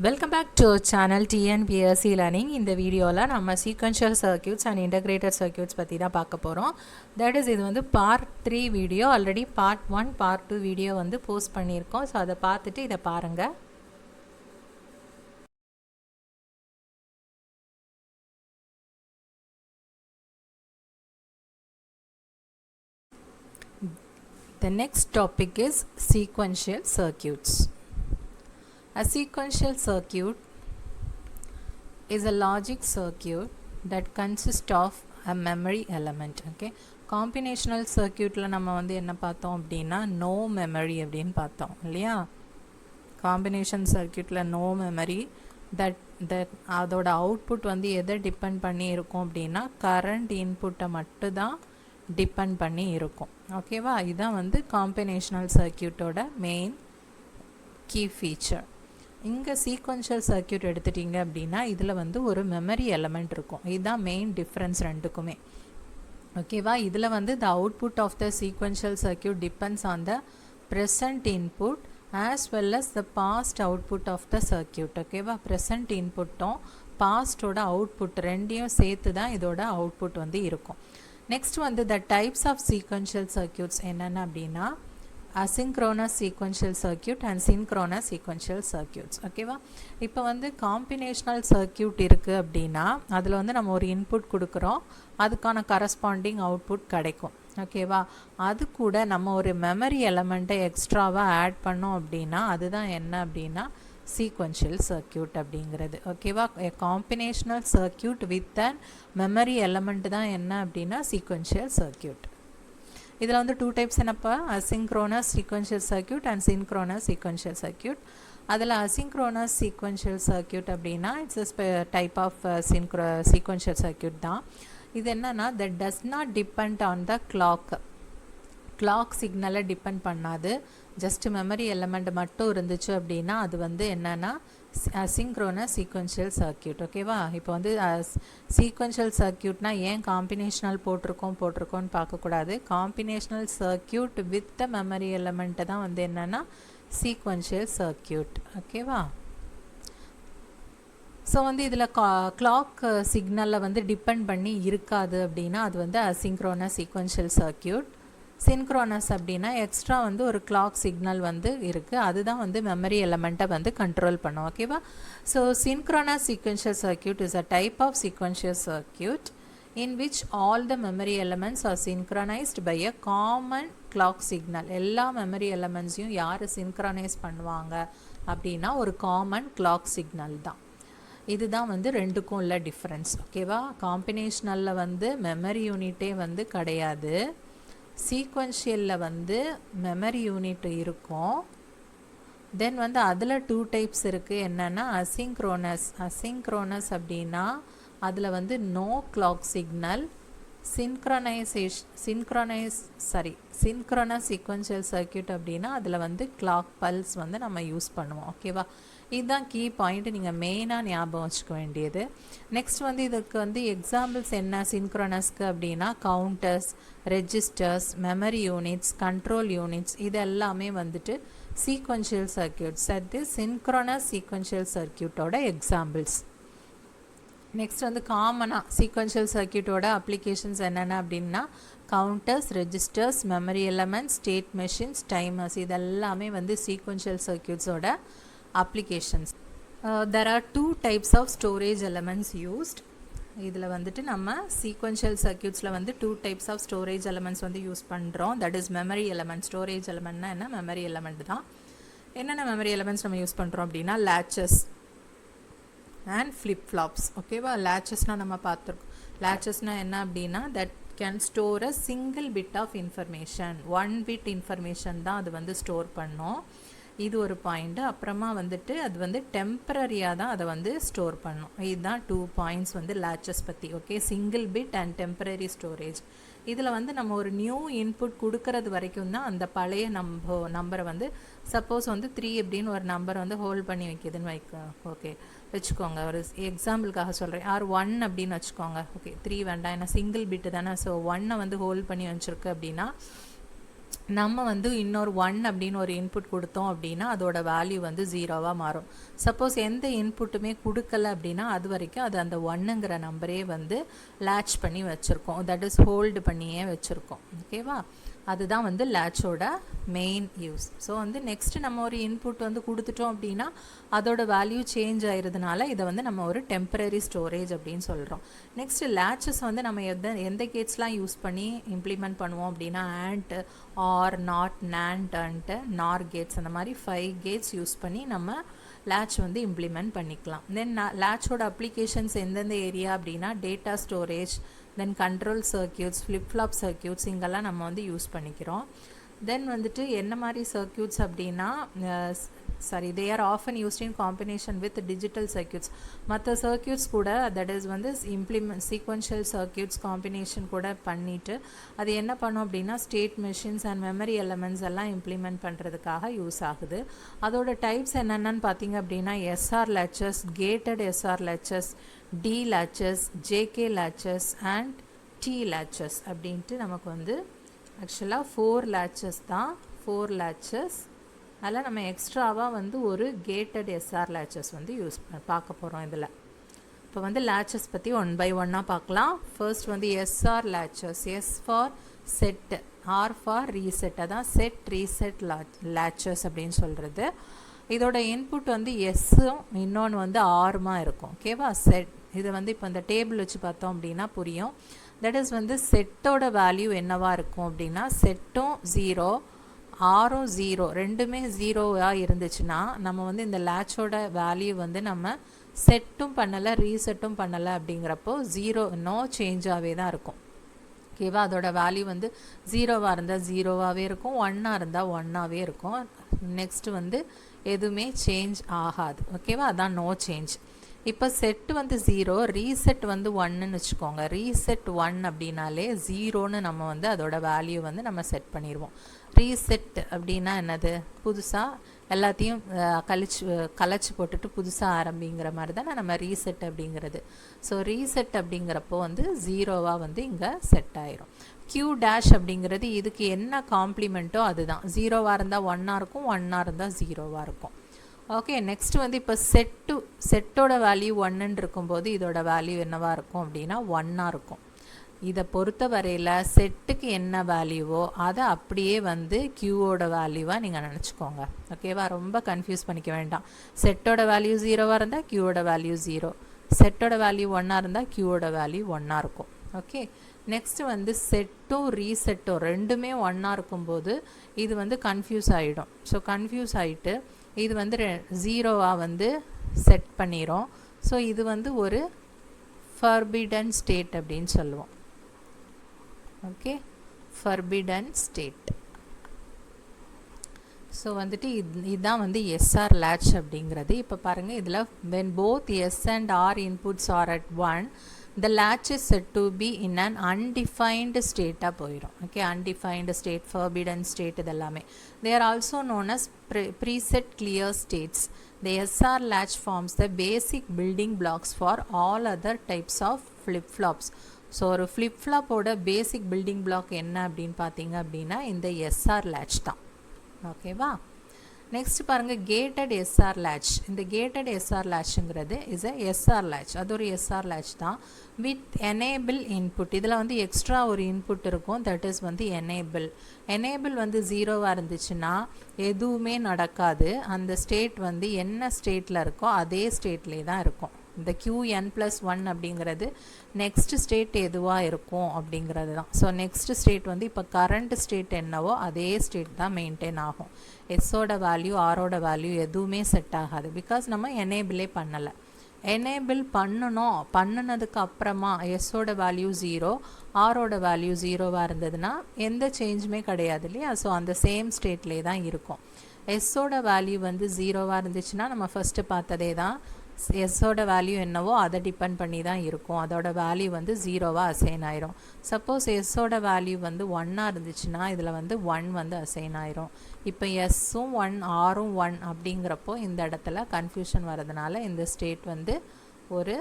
Welcome back to our channel TNPSC Learning. In the video la nama sequential circuits and integrated circuits பத்தி தான் பார்க்க போறோம். That is இது வந்து part 3 video, already part 1 part 2 video வந்து post பண்ணியிருக்கோம். So அதை பார்த்துட்டு இதை பாருங்க. The next topic is sequential circuits. A sequential circuit is a logic circuit that consists of a memory element. Okay, combinational circuit la நம்ம வந்து என்ன பார்த்தோம் அப்படினா no memory அப்படினு பார்த்தோம் இல்லையா. combination circuit la no memory, that அதோட output வந்து எதை டிபெண்ட் பண்ணி இருக்கும் அப்படினா current input மட்டும் தான் டிபெண்ட் பண்ணி இருக்கும். ஓகேவா, இதான் வந்து combinational circuit ஓட மெயின் key feature. இங்கே சீக்வென்ஷியல் சர்க்கியூட் எடுத்துட்டிங்க அப்படின்னா இதில் வந்து ஒரு மெமரி எலமெண்ட் இருக்கும். இதுதான் மெயின் டிஃப்ரென்ஸ் ரெண்டுக்குமே. ஓகேவா, இதில் வந்து the output of the sequential circuit depends on the present input as well as the past output of the circuit. ஓகேவா, ப்ரெசன்ட் இன்புட்டும் பாஸ்டோட அவுட்புட் ரெண்டையும் சேர்த்து தான் இதோட அவுட்புட் வந்து இருக்கும். நெக்ஸ்ட் வந்து the types of sequential circuits என்னென்ன அப்படின்னா asynchronous sequential circuit and synchronous sequential circuits. ஓகேவா, இப்போ வந்து காம்பினேஷனல் சர்க்கியூட் இருக்குது அப்படின்னா அதில் வந்து நம்ம ஒரு இன்புட் கொடுக்குறோம், அதுக்கான கரஸ்பாண்டிங் அவுட்புட் கிடைக்கும். ஓகேவா, அது கூட நம்ம ஒரு மெமரி எலமெண்ட்டை எக்ஸ்ட்ராவாக ஆட் பண்ணோம் அப்படின்னா அதுதான் என்ன அப்படின்னா சீக்வென்ஷியல் சர்க்கியூட் அப்படிங்கிறது. ஓகேவா, combinational circuit with an memory element தான் என்ன அப்படின்னா சீக்வென்ஷியல் சர்க்கியூட். இதில் வந்து டூ டைப்ஸ் என்னப்பா, asynchronous sequential circuit and synchronous sequential circuit. அதில் அசிங்க்ரோனஸ் சீக்வென்ஷியல் சர்க்கியூட் அப்படின்னா it's type of sequential circuit தான். இது என்னன்னா that does not depend on the clock சிக்னலை டிபெண்ட் பண்ணாது. ஜஸ்ட் மெமரி எலமெண்ட் மட்டும் இருந்துச்சு அப்படின்னா அது வந்து என்னன்னா அசிங்க்ரோனஸ் சீக்வென்ஷியல் சர்க்கியூட். ஓகேவா, இப்போ வந்து சீக்வென்ஷியல் சர்க்கியூட்னா ஏன் காம்பினேஷனல் போட்டிருக்கோன்னு பார்க்கக்கூடாது. Combinational circuit with the memory எலமெண்ட்டை தான் வந்து என்னன்னா சீக்வென்ஷியல் சர்க்கியூட். ஓகேவா, ஸோ வந்து இதில் கிளாக் சிக்னலில் வந்து டிபெண்ட் பண்ணி இருக்காது அப்படின்னா அது வந்து அசிங்க்ரோனஸ் சீக்வென்ஷியல் சர்க்கியூட். சின்க்ரோனஸ் அப்படின்னா எக்ஸ்ட்ரா வந்து ஒரு கிளாக் சிக்னல் வந்து இருக்குது, அதுதான் வந்து மெமரி எலமெண்ட்டை வந்து கண்ட்ரோல் பண்ணும். ஓகேவா, so synchronous sequential circuit is a type of sequential circuit in which all the memory elements are synchronized by a common clock signal. எல்லா மெமரி எலமெண்ட்ஸையும் யார் சின்க்ரனைஸ் பண்ணுவாங்க அப்படின்னா ஒரு காமன் கிளாக் சிக்னல் தான். இதுதான் வந்து ரெண்டுக்கும் உள்ள டிஃப்ரென்ஸ். ஓகேவா, காம்பினேஷனலில் வந்து மெமரி யூனிட்டே வந்து கிடையாது, சீக்வென்ஷியலில் வந்து மெமரி யூனிட் இருக்கும். தென் வந்து அதில் டூ டைப்ஸ் இருக்குது. என்னென்னா அசிங்க்ரோனஸ் அப்படின்னா அதில் வந்து no clock signal. Synchronous sequential circuit அப்படின்னா அதில் வந்து கிளாக் பல்ஸ் வந்து நம்ம யூஸ் பண்ணுவோம். ஓகேவா, இதுதான் கீ பாயிண்ட், நீங்கள் மெயினாக ஞாபகம் வச்சுக்க வேண்டியது. நெக்ஸ்ட் வந்து இதுக்கு வந்து எக்ஸாம்பிள்ஸ் என்ன சின்க்ரோனஸ்க்கு அப்படின்னா counters, registers, memory units, control units, இது எல்லாமே வந்துட்டு சீக்வென்ஷியல் சர்க்கியூட்ஸ். அது சின்க்ரோனஸ் சீக்வென்ஷியல் சர்க்கியூட்டோட எக்ஸாம்பிள்ஸ். நெக்ஸ்ட் வந்து காமனாக சீக்வென்ஷியல் சர்க்கியூட்டோட அப்ளிகேஷன்ஸ் என்னென்ன அப்படின்னா counters, registers, memory elements, state machines, timers, இதெல்லாமே வந்து சீக்வென்ஷியல் சர்க்கியூட்ஸோட applications. There are two types of storage elements used. இதில் வந்துட்டு நம்ம சீக்வென்ஷியல் சர்க்கியூட்ஸில் வந்து two types of storage elements வந்து யூஸ் பண்ணுறோம். That is memory element. Storage எலமெண்ட்னா என்ன, மெமரி எலமெண்ட் தான். என்னென்ன மெமரி எலமெண்ட்ஸ் நம்ம யூஸ் பண்ணுறோம் அப்படின்னா latches அண்ட் ஃப்ளிப் ஃப்ளாப்ஸ். ஓகேவா, latchesனால் நம்ம பார்த்துருக்கோம். latchesனால் என்ன அப்படின்னா that can store a single bit of information. 1 bit information தான் அது வந்து ஸ்டோர் பண்ணோம். இது ஒரு பாயிண்ட்டு. அப்புறமா வந்துட்டு அது வந்து டெம்பரரியாக தான் அதை வந்து ஸ்டோர் பண்ணும். இதுதான் 2 பாயிண்ட்ஸ் வந்து latches பற்றி. Okay, single bit and temporary storage. இதில் வந்து நம்ம ஒரு நியூ இன்புட் கொடுக்கறது வரைக்கும் தான் அந்த பழைய நம்பரை வந்து சப்போஸ் வந்து 3 அப்படின்னு ஒரு நம்பர் வந்து ஹோல்ட் பண்ணி வைக்கிதுன்னு வச்சுக்கோங்க. ஒரு எக்ஸாம்பிளுக்காக சொல்கிறேன். ஆர் 1 அப்படின்னு வச்சுக்கோங்க. ஓகே, 3 வேண்டாம், ஏன்னா சிங்கிள் பிட்டு தானே. ஸோ 1 வந்து ஹோல்ட் பண்ணி வச்சுருக்கு அப்படின்னா நம்ம வந்து இன்னொரு 1 அப்படின்னு ஒரு இன்புட் கொடுத்தோம் அப்படின்னா அதோட வேல்யூ வந்து 0வாக மாறும். சப்போஸ் எந்த இன்புட்டுமே கொடுக்கல அப்படின்னா அது வரைக்கும் அது அந்த 1ங்கிற நம்பரே வந்து லேட்ச் பண்ணி வச்சுருக்கோம், தட் இஸ் ஹோல்டு பண்ணியே வச்சுருக்கோம். ஓகேவா, அதுதான் வந்து லேட்சோட மெயின் யூஸ். ஸோ வந்து நெக்ஸ்ட் நம்ம ஒரு இன்புட் வந்து கொடுத்துட்டோம் அப்படின்னா அதோட வேல்யூ சேஞ்ச் ஆயிருதுனால இதை வந்து நம்ம ஒரு டெம்பரரி ஸ்டோரேஜ் அப்படின்னு சொல்கிறோம். நெக்ஸ்ட் லேட்சஸ் வந்து நம்ம எந்த கேட்ஸ்லாம் யூஸ் பண்ணி இம்ப்ளிமெண்ட் பண்ணுவோம் அப்படின்னா AND, OR, NOT, NAND, AND, NOR gates, அந்த மாதிரி 5 கேட்ஸ் யூஸ் பண்ணி நம்ம லேட்ச் வந்து இம்ப்ளிமெண்ட் பண்ணிக்கலாம். தென் லேட்சோட அப்ளிகேஷன்ஸ் எந்தெந்த ஏரியா அப்படின்னா டேட்டா ஸ்டோரேஜ், தென் கண்ட்ரோல் சர்க்கியூட்ஸ், ஃப்ளிப்-ஃப்ளாப் சர்க்கியூட்ஸ் இங்கெல்லாம் நம்ம வந்து யூஸ் பண்ணிக்கிறோம். தென் வந்துட்டு என்ன மாதிரி சர்க்கியூட்ஸ் அப்படின்னா they are often used in combination with digital circuits. மற்ற சர்க்கியூட்ஸ் கூட தட் இஸ் வந்து சீக்வென்ஷியல் சர்க்கியூட்ஸ் காம்பினேஷன் கூட பண்ணிவிட்டு அது என்ன பண்ணும் அப்படின்னா state machines and memory elements எல்லாம் இம்ப்ளிமெண்ட் பண்ணுறதுக்காக யூஸ் ஆகுது. அதோட டைப்ஸ் என்னென்னு பார்த்தீங்க அப்படின்னா SR latches, gated SR latches, D latches, JK latches and T latches அப்படின்ட்டு நமக்கு வந்து ஆக்சுவலாக 4 லேச்சஸ் தான். 4 லேச்சஸ் அதில் நம்ம எக்ஸ்ட்ராவாக வந்து ஒரு கேட்டட் எஸ்ஆர் லேச்சஸ் வந்து பார்க்க போகிறோம் இதில். இப்போ வந்து லேச்சஸ் பற்றி 1 by 1 பார்க்கலாம். ஃபர்ஸ்ட் வந்து SR latches, S for set, R for reset, அதான் செட் ரீசெட் லேச்சஸ் அப்படின்னு சொல்கிறது. இதோட இன்புட் வந்து எஸ்ஸும் இன்னொன்று வந்து ஆர்மா இருக்கும். ஓகேவா, செட் இது வந்து இப்போ இந்த டேபிள் வச்சு பார்த்தோம் அப்படின்னா புரியும். தட் இஸ் வந்து செட்டோட வேல்யூ என்னவாக இருக்கும் அப்படின்னா செட்டும் 0 ஆரும் 0 ரெண்டுமே 0வாக இருந்துச்சுன்னா நம்ம வந்து இந்த லேட்சோட வேல்யூ வந்து நம்ம செட்டும் பண்ணலை ரீசெட்டும் பண்ணலை அப்படிங்கிறப்போ 0 நோ சேஞ்சாகவே தான் இருக்கும். ஓகேவா, அதோட வேல்யூ வந்து 0வாக இருந்தால் 0வாகவே இருக்கும், 1ஆக இருந்தால் 1ஆகவே இருக்கும். நெக்ஸ்ட்டு வந்து எதுவுமே சேஞ்ச் ஆகாது. ஓகேவா, அதான் நோ சேஞ்ச். இப்போ செட்டு வந்து 0, ரீசெட் வந்து 1ன்னு வச்சுக்கோங்க. ரீசெட் 1 அப்படின்னாலே 0ன்னு நம்ம வந்து அதோட வேல்யூ வந்து நம்ம செட் பண்ணிடுவோம். ரீசெட் அப்படின்னா என்னது, புதுசாக எல்லாத்தையும் கலைச்சி போட்டுட்டு புதுசாக ஆரம்பிங்கிற மாதிரி தான் நம்ம ரீசெட் அப்படிங்கிறது. ஸோ ரீசெட் அப்படிங்கிறப்போ வந்து 0வாக வந்து இங்கே செட் ஆயிரும். Q டேஷ் அப்படிங்கிறது இதுக்கு என்ன காம்ப்ளிமெண்ட்டோ அதுதான். 0வாக இருந்தால் 1ஆக இருக்கும், 1ஆக இருந்தால் 0வாக இருக்கும். ஓகே, நெக்ஸ்ட் வந்து இப்போ செட்டோட வேல்யூ 1ன்னு இருக்கும்போது இதோட வேல்யூ என்னவாக இருக்கும் அப்படின்னா 1ஆக இருக்கும். இதை பொறுத்த வரையில் செட்டுக்கு என்ன வேல்யூவோ அதை அப்படியே வந்து க்யூவோட வேல்யூவாக நீங்கள் நினச்சிக்கோங்க. ஓகேவா, ரொம்ப கன்ஃபியூஸ் பண்ணிக்க வேண்டாம். செட்டோட வேல்யூ 0வாக இருந்தால் க்யூவோட வேல்யூ 0, செட்டோட வேல்யூ 1ஆக இருந்தால் க்யூவோட வேல்யூ 1ஆக இருக்கும். ஓகே, நெக்ஸ்ட்டு வந்து செட்டும் ரீசெட்டும் ரெண்டுமே 1ஆக இருக்கும்போது இது வந்து கன்ஃபியூஸ் ஆகிடும். ஸோ கன்ஃபியூஸ் ஆகிட்டு இது வந்து 0வாக வந்து செட் பண்ணிடும். ஸோ இது வந்து ஒரு ஃபர்பிடன் ஸ்டேட் அப்படின்னு சொல்லுவோம். Okay, forbidden state. ஸோ வந்துட்டு இதுதான் வந்து எஸ்ஆர் லேட்ச் அப்படிங்கிறது. இப்போ பாருங்கள், இதில் when both S and R inputs are at 1, the latch is said to be in an undefined state போயிடும். Okay, undefined state, forbidden state இதெல்லாமே. They are also known as preset clear states. The SR latch forms the basic building blocks for all other types of flip-flops. So ஒரு ஃப்ளிப்-ஃப்ளாப்போட பேசிக் building block என்ன அப்படின்னு பார்த்தீங்க அப்படின்னா இந்த SR latch தான். ஓகேவா, next பாருங்கள் கேட்டட் எஸ்ஆர் லேட்ச். இந்த கேட்டட் எஸ்ஆர் லேட்ச்ங்கிறது இஸ் எ எஸ்ஆர் லேட்ச், அது ஒரு எஸ்ஆர் லேட்ச் தான் வித் எனேபிள் இன்புட். இதில் வந்து எக்ஸ்ட்ரா ஒரு இன்புட் இருக்கும், தட் இஸ் வந்து எனேபிள். எனேபிள் வந்து 0வாக இருந்துச்சுன்னா எதுவுமே நடக்காது. அந்த ஸ்டேட் வந்து என்ன ஸ்டேட்டில் இருக்கோ அதே ஸ்டேட்லேயே தான் இருக்கும். இந்த Qn+1 அப்படிங்கிறது நெக்ஸ்ட் ஸ்டேட் எதுவாக இருக்கும் அப்படிங்கிறது தான். ஸோ நெக்ஸ்ட் ஸ்டேட் வந்து இப்போ கரண்ட் ஸ்டேட் என்னவோ அதே ஸ்டேட் தான் மெயின்டைன் ஆகும். எஸ்ஸோட வேல்யூ ஆரோட வேல்யூ எதுவுமே செட் ஆகாது, பிகாஸ் நம்ம எனேபிளே பண்ணலை. எனேபிள் பண்ணினதுக்கு அப்புறமா எஸ்ஸோட வேல்யூ 0, ஆரோட வேல்யூ 0வாக இருந்ததுன்னா எந்த சேஞ்சுமே கிடையாது இல்லையா. ஸோ அந்த சேம் ஸ்டேட்லேயே தான் இருக்கும். எஸ்ஸோட வேல்யூ வந்து 0வாக இருந்துச்சுன்னா நம்ம ஃபஸ்ட்டு பார்த்ததே தான், எஸ்ஸோட வேல்யூ என்னவோ அதை டிபெண்ட் பண்ணி தான் இருக்கும். அதோட வேல்யூ வந்து 0வாக அசைன் ஆயிரும். சப்போஸ் எஸ்ஸோட வேல்யூ வந்து 1ஆக இருந்துச்சுன்னா இதில் வந்து 1 வந்து அசைன் ஆயிரும். இப்போ எஸ்ஸும் 1 ஆரும் 1 அப்படிங்கிறப்போ இந்த இடத்துல கன்ஃபியூஷன் வரதுனால இந்த ஸ்டேட் வந்து ஒரு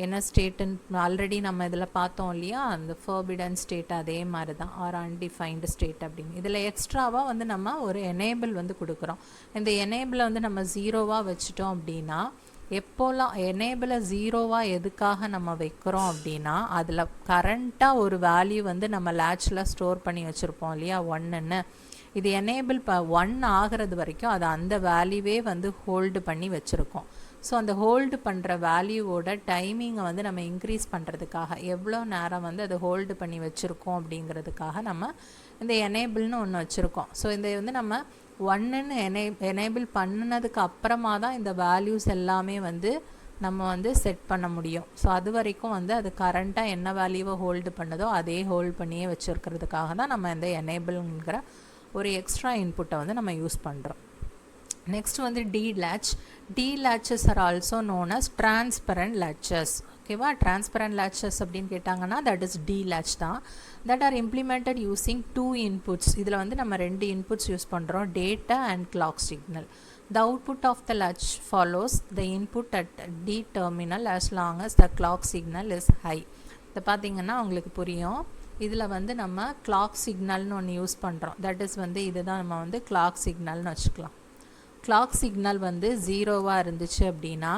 என்ன ஸ்டேட்டுன்னு ஆல்ரெடி நம்ம இதில் பார்த்தோம் இல்லையா, அந்த ஃபர்பிடன் ஸ்டேட் அதே மாதிரி தான், ஆர் அன்டிஃபைன்டு ஸ்டேட் அப்படின்னு. இதில் எக்ஸ்ட்ராவாக வந்து நம்ம ஒரு எனேபிள் வந்து கொடுக்குறோம். இந்த எனேபிளை வந்து நம்ம ஜீரோவாக வச்சுட்டோம் அப்படின்னா, எப்போல்லாம் எனேபிளை ஜீரோவாக எதுக்காக நம்ம வைக்கிறோம் அப்படின்னா, அதில் கரண்ட்டாக ஒரு வேல்யூ வந்து நம்ம லேட்சில் ஸ்டோர் பண்ணி வச்சுருப்போம் இல்லையா, 1ன்னு. இது எனேபிள் 1 ஆகிறது வரைக்கும் அது அந்த வேல்யூவே வந்து ஹோல்டு பண்ணி வச்சுருக்கோம். ஸோ அந்த ஹோல்டு பண்ணுற வேல்யூவோட டைமிங்கை வந்து நம்ம இன்க்ரீஸ் பண்ணுறதுக்காக, எவ்வளோ நேரம் வந்து அதை ஹோல்டு பண்ணி வச்சுருக்கோம் அப்படிங்கிறதுக்காக நம்ம இந்த எனேபிள்னு ஒன்று வச்சுருக்கோம். ஸோ இந்த வந்து நம்ம 1ன்னு எனேபிள் பண்ணினதுக்கு அப்புறமா தான் இந்த வேல்யூஸ் எல்லாமே வந்து நம்ம வந்து செட் பண்ண முடியும். ஸோ அது வரைக்கும் வந்து அது கரண்ட்டாக என்ன வேல்யூவை ஹோல்டு பண்ணதோ அதே ஹோல்டு பண்ணியே வச்சுருக்கிறதுக்காக தான் நம்ம இந்த எனேபிள்ங்கிற ஒரு எக்ஸ்ட்ரா இன்புட்டை வந்து நம்ம யூஸ் பண்ணுறோம். நெக்ஸ்ட் வந்து D-latch. D-latches are also known as transparent latches. ஓகேவா, transparent latches அப்படின்னு கேட்டாங்கன்னா that is D-latch தான். that are implemented using 2 inputs. இதில் வந்து நம்ம 2 inputs யூஸ் பண்ணுறோம், data and clock signal. The output of the latch follows the input at D terminal as long as the clock signal is high. இதை பார்த்தீங்கன்னா உங்களுக்கு புரியும். இதில் வந்து நம்ம clock signalனு ஒன்று யூஸ் பண்ணுறோம். that is வந்து இதுதான் நம்ம வந்து clock signalனு வச்சுக்கலாம். கிளாக் சிக்னல் வந்து ஜீரோவாக இருந்துச்சு அப்படின்னா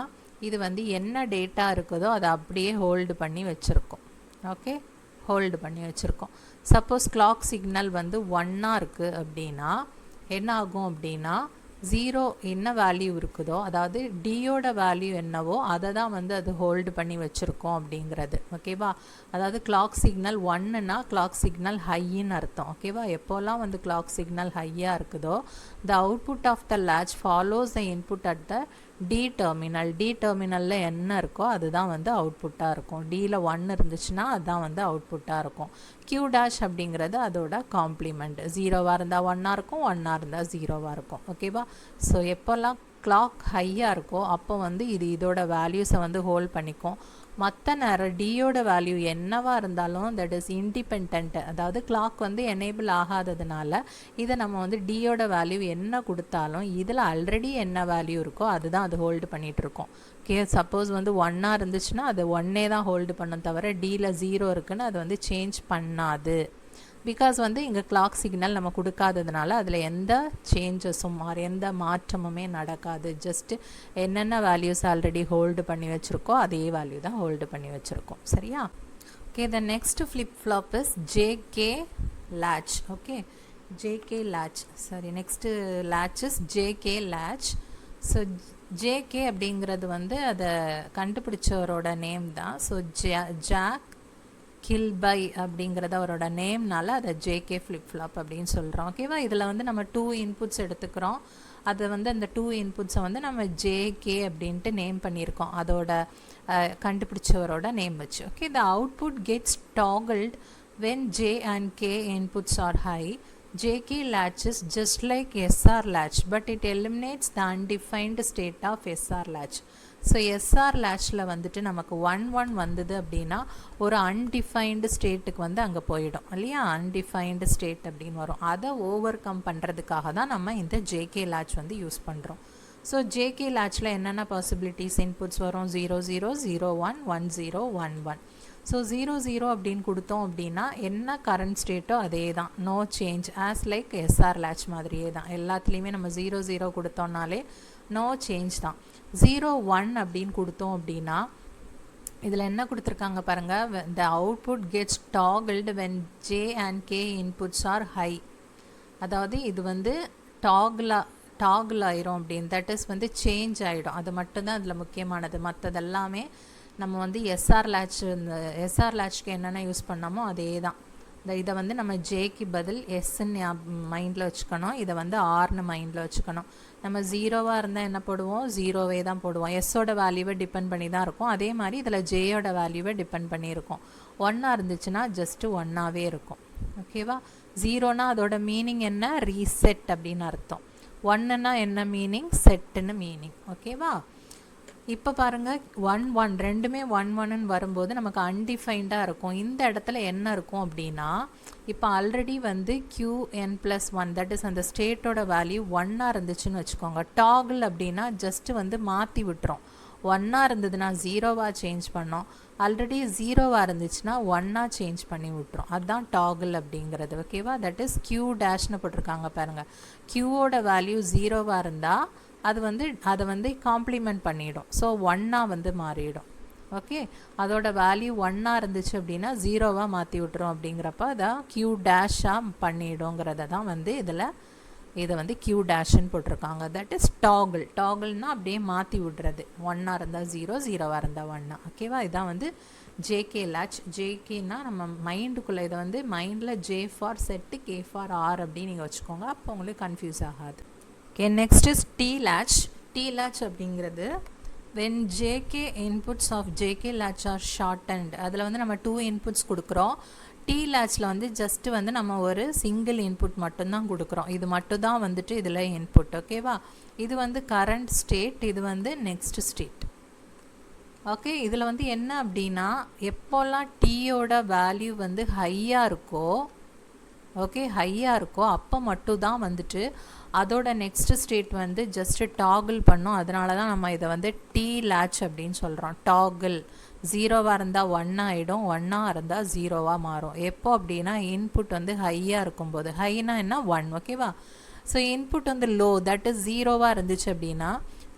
இது வந்து என்ன டேட்டா இருக்குதோ அதை அப்படியே ஹோல்டு பண்ணி வச்சுருக்கோம். ஓகே, ஹோல்டு பண்ணி வச்சுருக்கோம். சப்போஸ் கிளாக் சிக்னல் வந்து 1ஆக இருக்குது அப்படின்னா என்ன ஆகும் அப்படின்னா, ஜீரோ என்ன வேல்யூ இருக்குதோ, அதாவது டியோட வேல்யூ என்னவோ அதை தான் வந்து அது ஹோல்டு பண்ணி வச்சுருக்கோம் அப்படிங்கிறது. ஓகேவா, அதாவது கிளாக் சிக்னல் 1ன்னா கிளாக் சிக்னல் ஹைன்னு அர்த்தம். ஓகேவா, எப்போல்லாம் வந்து கிளாக் சிக்னல் ஹையாக இருக்குதோ the output of the latch follows the input at the D terminal. D terminalல என்ன இருக்கோ அதுதான் வந்து அவுட்புட்டாக இருக்கும். Dயில் 1 இருந்துச்சுன்னா அதுதான் வந்து அவுட்புட்டாக இருக்கும். Q dash அப்படிங்கிறது அதோட காம்ப்ளிமெண்ட். 0வாக இருந்தால் 1ஆக இருக்கும், 1ஆக இருந்தால் 0வாக இருக்கும். ஓகேவா, ஸோ எப்போல்லாம் கிளாக் ஹையாக இருக்கோ அப்போ வந்து இது இதோட வேல்யூஸை வந்து ஹோல்ட் பண்ணிக்கும். மற்ற நேரம் டியோட வேல்யூ என்னவாக இருந்தாலும் தட் இஸ் இண்டிபெண்ட், அதாவது கிளாக் வந்து எனேபிள் ஆகாததுனால இதை நம்ம வந்து டியோட வேல்யூ என்ன கொடுத்தாலும் இதில் ஆல்ரெடி என்ன வேல்யூ இருக்கோ அதுதான் அது ஹோல்டு பண்ணிகிட்ருக்கோம். ஓகே, சப்போஸ் வந்து 1ஆக இருந்துச்சுன்னா அது 1ஏ தான் ஹோல்டு பண்ணும், தவிர டியில் 0 இருக்குன்னு அது வந்து சேஞ்ச் பண்ணாது. பிகாஸ் வந்து இங்கே கிளாக் சிக்னல் நம்ம கொடுக்காததுனால அதில் எந்த சேஞ்சஸும் எந்த மாற்றமுமே நடக்காது. ஜஸ்ட்டு என்னென்ன வேல்யூஸ் ஆல்ரெடி ஹோல்டு பண்ணி வச்சுருக்கோ அதே வேல்யூ தான் ஹோல்டு பண்ணி வச்சுருக்கோம். சரியா, okay. The next flip flop is JK latch. Okay, JK latch, sorry, next latch is JK latch. So JK அப்படிங்கிறது வந்து அதை கண்டுபிடிச்சவரோட நேம் தான். ஸோ ஜாக் கில்பை அப்படிங்கிறத அவரோட நேம்னால அதை JK ஃப்ளிப் ஃப்ளாப் அப்படின்னு சொல்கிறோம். ஓகேவா, இதில் வந்து நம்ம 2 இன்புட்ஸ் எடுத்துக்கிறோம். அது வந்து அந்த 2 இன்புட்ஸை வந்து நம்ம JK அப்படின்ட்டு நேம் பண்ணியிருக்கோம், அதோட கண்டுபிடிச்சவரோட நேம் வச்சு. Okay, the output gets toggled when J and K inputs are high. JK latch is just like SR latch, but it eliminates the undefined state of SR latch. So SR லேட்சில் வந்துட்டு நமக்கு 1 வந்தது அப்படின்னா ஒரு undefined ஸ்டேட்டுக்கு வந்து அங்கே போயிடும் இல்லையா, அன்டிஃபைன்டு ஸ்டேட் அப்படின்னு வரும். அதை ஓவர் கம் பண்ணுறதுக்காக தான் நம்ம இந்த JK latch வந்து யூஸ் பண்ணுறோம். ஸோ JK latchல என்னென்ன பாசிபிலிட்டிஸ் இன்புட்ஸ் வரும், 0 0 0 1 1 0 1 1. ஸோ 0 0 அப்படின்னு கொடுத்தோம் அப்படின்னா என்ன கரண்ட் ஸ்டேட்டோ அதே தான், no change, as like SR latch மாதிரியே தான். எல்லாத்துலேயுமே நம்ம 0 0 கொடுத்தோம்னாலே நோ சேஞ்ச் தான். 0 1 அப்படின்னு கொடுத்தோம் அப்படின்னா இதில் என்ன கொடுத்துருக்காங்க பாருங்கள், the output gets toggled when J and K inputs are high. அதாவது இது வந்து டாகிள் ஆயிரும் அப்படின்னு, தட் இஸ் வந்து சேஞ்ச் ஆகிடும். அது மட்டும்தான் அதில் முக்கியமானது. மற்றதெல்லாமே நம்ம வந்து எஸ்ஆர் latchக்கு என்னென்ன யூஸ் பண்ணாமோ அதே தான். இதை வந்து நம்ம ஜேக்கு பதில் எஸ்ன்னு மைண்டில் வச்சுக்கணும், இதை வந்து ஆர்னு மைண்டில் வச்சுக்கணும். நம்ம 0வாக இருந்தால் என்ன போடுவோம், 0வே தான் போடுவோம். எஸ்ஸோட வேல்யூவை டிபெண்ட் பண்ணி தான் இருக்கும். அதே மாதிரி இதில் ஜேயோட வேல்யூவை டிபெண்ட் பண்ணியிருக்கோம். 1ஆக இருந்துச்சுன்னா ஜஸ்ட்டு 1ஆகவே இருக்கும். ஓகேவா, 0னா அதோட மீனிங் என்ன, ரீசெட் அப்படின்னு அர்த்தம். 1ன்னா என்ன மீனிங், செட்டுன்னு மீனிங். ஓகேவா, இப்போ பாருங்கள் 1 1 ரெண்டுமே 1 1ன்னு வரும்போது நமக்கு அன்டிஃபைன்டாக இருக்கும். இந்த இடத்துல என்ன இருக்கும் அப்படின்னா, இப்போ ஆல்ரெடி வந்து QN+1 தட் இஸ் அந்த ஸ்டேட்டோட வேல்யூ 1ஆக இருந்துச்சுன்னு வச்சுக்கோங்க. டாகிள் அப்படின்னா ஜஸ்ட்டு வந்து மாற்றி விட்டுரும். ஒன்னாக இருந்ததுன்னா ஜீரோவாக சேஞ்ச் பண்ணோம், ஆல்ரெடி ஜீரோவாக இருந்துச்சுன்னா ஒன்னாக சேஞ்ச் பண்ணி விட்டுரும். அதுதான் டாகிள் அப்படிங்கிறது. ஓகேவா? தட் இஸ் கியூ டேஷ்னு போட்டிருக்காங்க பாருங்கள். கியூவோட வேல்யூ ஜீரோவாக இருந்தால் அதை வந்து காம்ப்ளிமெண்ட் பண்ணிடும். ஸோ ஒன்னாக வந்து மாறிடும். ஓகே, அதோட வேல்யூ ஒன்னாக இருந்துச்சு அப்படின்னா ஜீரோவாக மாற்றி விட்டுரும். அப்படிங்கிறப்ப அதை கியூ டேஷாக பண்ணிவிடுங்கிறத தான் வந்து இதை வந்து கியூ டேஷ்ன்னு போட்டிருக்காங்க. That is toggle. டாகிள்னால் அப்படியே மாற்றி விடுறது. ஒன்னாக இருந்தால் ஜீரோ, ஜீரோவாக இருந்தால் ஒன்னா. ஓகேவா? இதான் வந்து ஜேகே லேட்ச். ஜேகேனா நம்ம மைண்டுக்குள்ளே இதை வந்து மைண்டில் J for set, K for R அப்படின்னு நீங்கள் வச்சுக்கோங்க. அப்போ உங்களுக்கு கன்ஃபியூஸ் ஆகாது. Okay, next is D latch. D latch அப்படிங்கிறது when jk inputs of jk latch are shortened, அதில் வந்து நம்ம 2 inputs கொடுக்குறோம். டி லேட்ச்சில் வந்து ஜஸ்ட்டு வந்து நம்ம ஒரு சிங்கிள் இன்புட் மட்டும்தான் கொடுக்குறோம். இது மட்டும் தான் வந்துட்டு இதில் இன்புட். ஓகேவா? இது வந்து கரண்ட் ஸ்டேட், இது வந்து நெக்ஸ்ட் ஸ்டேட். ஓகே, இதில் வந்து என்ன அப்படின்னா எப்போல்லாம் டீயோட வேல்யூ வந்து ஹையாக இருக்கோ, ஓகே, ஹையாக இருக்கோ அப்போ மட்டும் தான் வந்துட்டு அதோட நெக்ஸ்ட் ஸ்டேட் வந்து ஜஸ்ட்டு டாகிள் பண்ணும். அதனால தான் நம்ம இதை வந்து டி லேட்ச் அப்படின்னு சொல்கிறோம். டாகிள். ஜீரோவாக இருந்தால் ஒன்னாக ஆகிடும், ஒன்னாக இருந்தால் ஜீரோவாக மாறும். எப்போ அப்படின்னா இன்புட் வந்து ஹையாக இருக்கும்போது. ஹைனா என்ன? 1. ஓகேவா? ஸோ இன்புட் வந்து லோ, தட் இஸ் ஜீரோவாக இருந்துச்சு அப்படின்னா,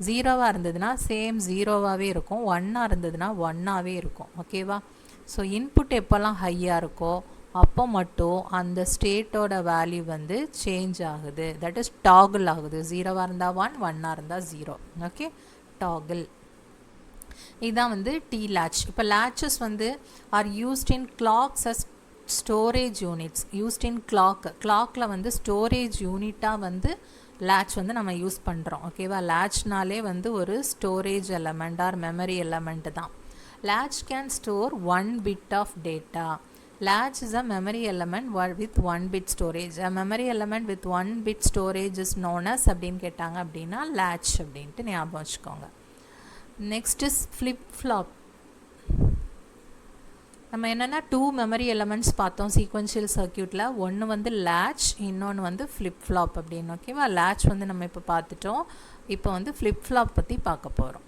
ஜீரோவாக இருந்ததுன்னா சேம் ஜீரோவாகவே இருக்கும், ஒன்னாக இருந்ததுன்னா ஒன்னாகவே இருக்கும். ஓகேவா? ஸோ இன்புட் எப்போல்லாம் ஹையாக இருக்கோ அப்போ மட்டும் அந்த ஸ்டேட்டோட வேல்யூ வந்து சேஞ்ச் ஆகுது. தட் இஸ் டாகிள் ஆகுது. ஜீரோவாக இருந்தால் 1, ஒன்னாக இருந்தால் 0. Okay, toggle. இதுதான் வந்து டி லேட்ச். இப்போ லேட்சஸ் வந்து are used in clocks as storage units. Used in கிளாக்கில் வந்து ஸ்டோரேஜ் யூனிட்டாக வந்து லேட்ச் வந்து நம்ம யூஸ் பண்ணுறோம். ஓகேவா? லேட்ச்னாலே வந்து ஒரு storage element or memory element தான். Latch can store 1 bit of data. Latch is a memory element with 1 bit storage. A memory element with 1 bit storage is known as அப்படின்னு கேட்டாங்க அப்படின்னா latch அப்படின்ட்டு ஞாபகம் வச்சுக்கோங்க. Next is flip flop. நம்ம என்னென்னா 2 memory elements பார்த்தோம் சீக்வென்ஷியல் சர்க்கியூட்டில். ஒன்று வந்து லேட்ச், இன்னொன்று வந்து ஃப்ளிப் ஃப்ளாப் அப்படின்னு. ஓகேவா? லேட்ச் வந்து நம்ம இப்போ பார்த்துட்டோம். இப்போ வந்து ஃப்ளிப் ஃப்ளாப் பற்றி பார்க்க போகிறோம்.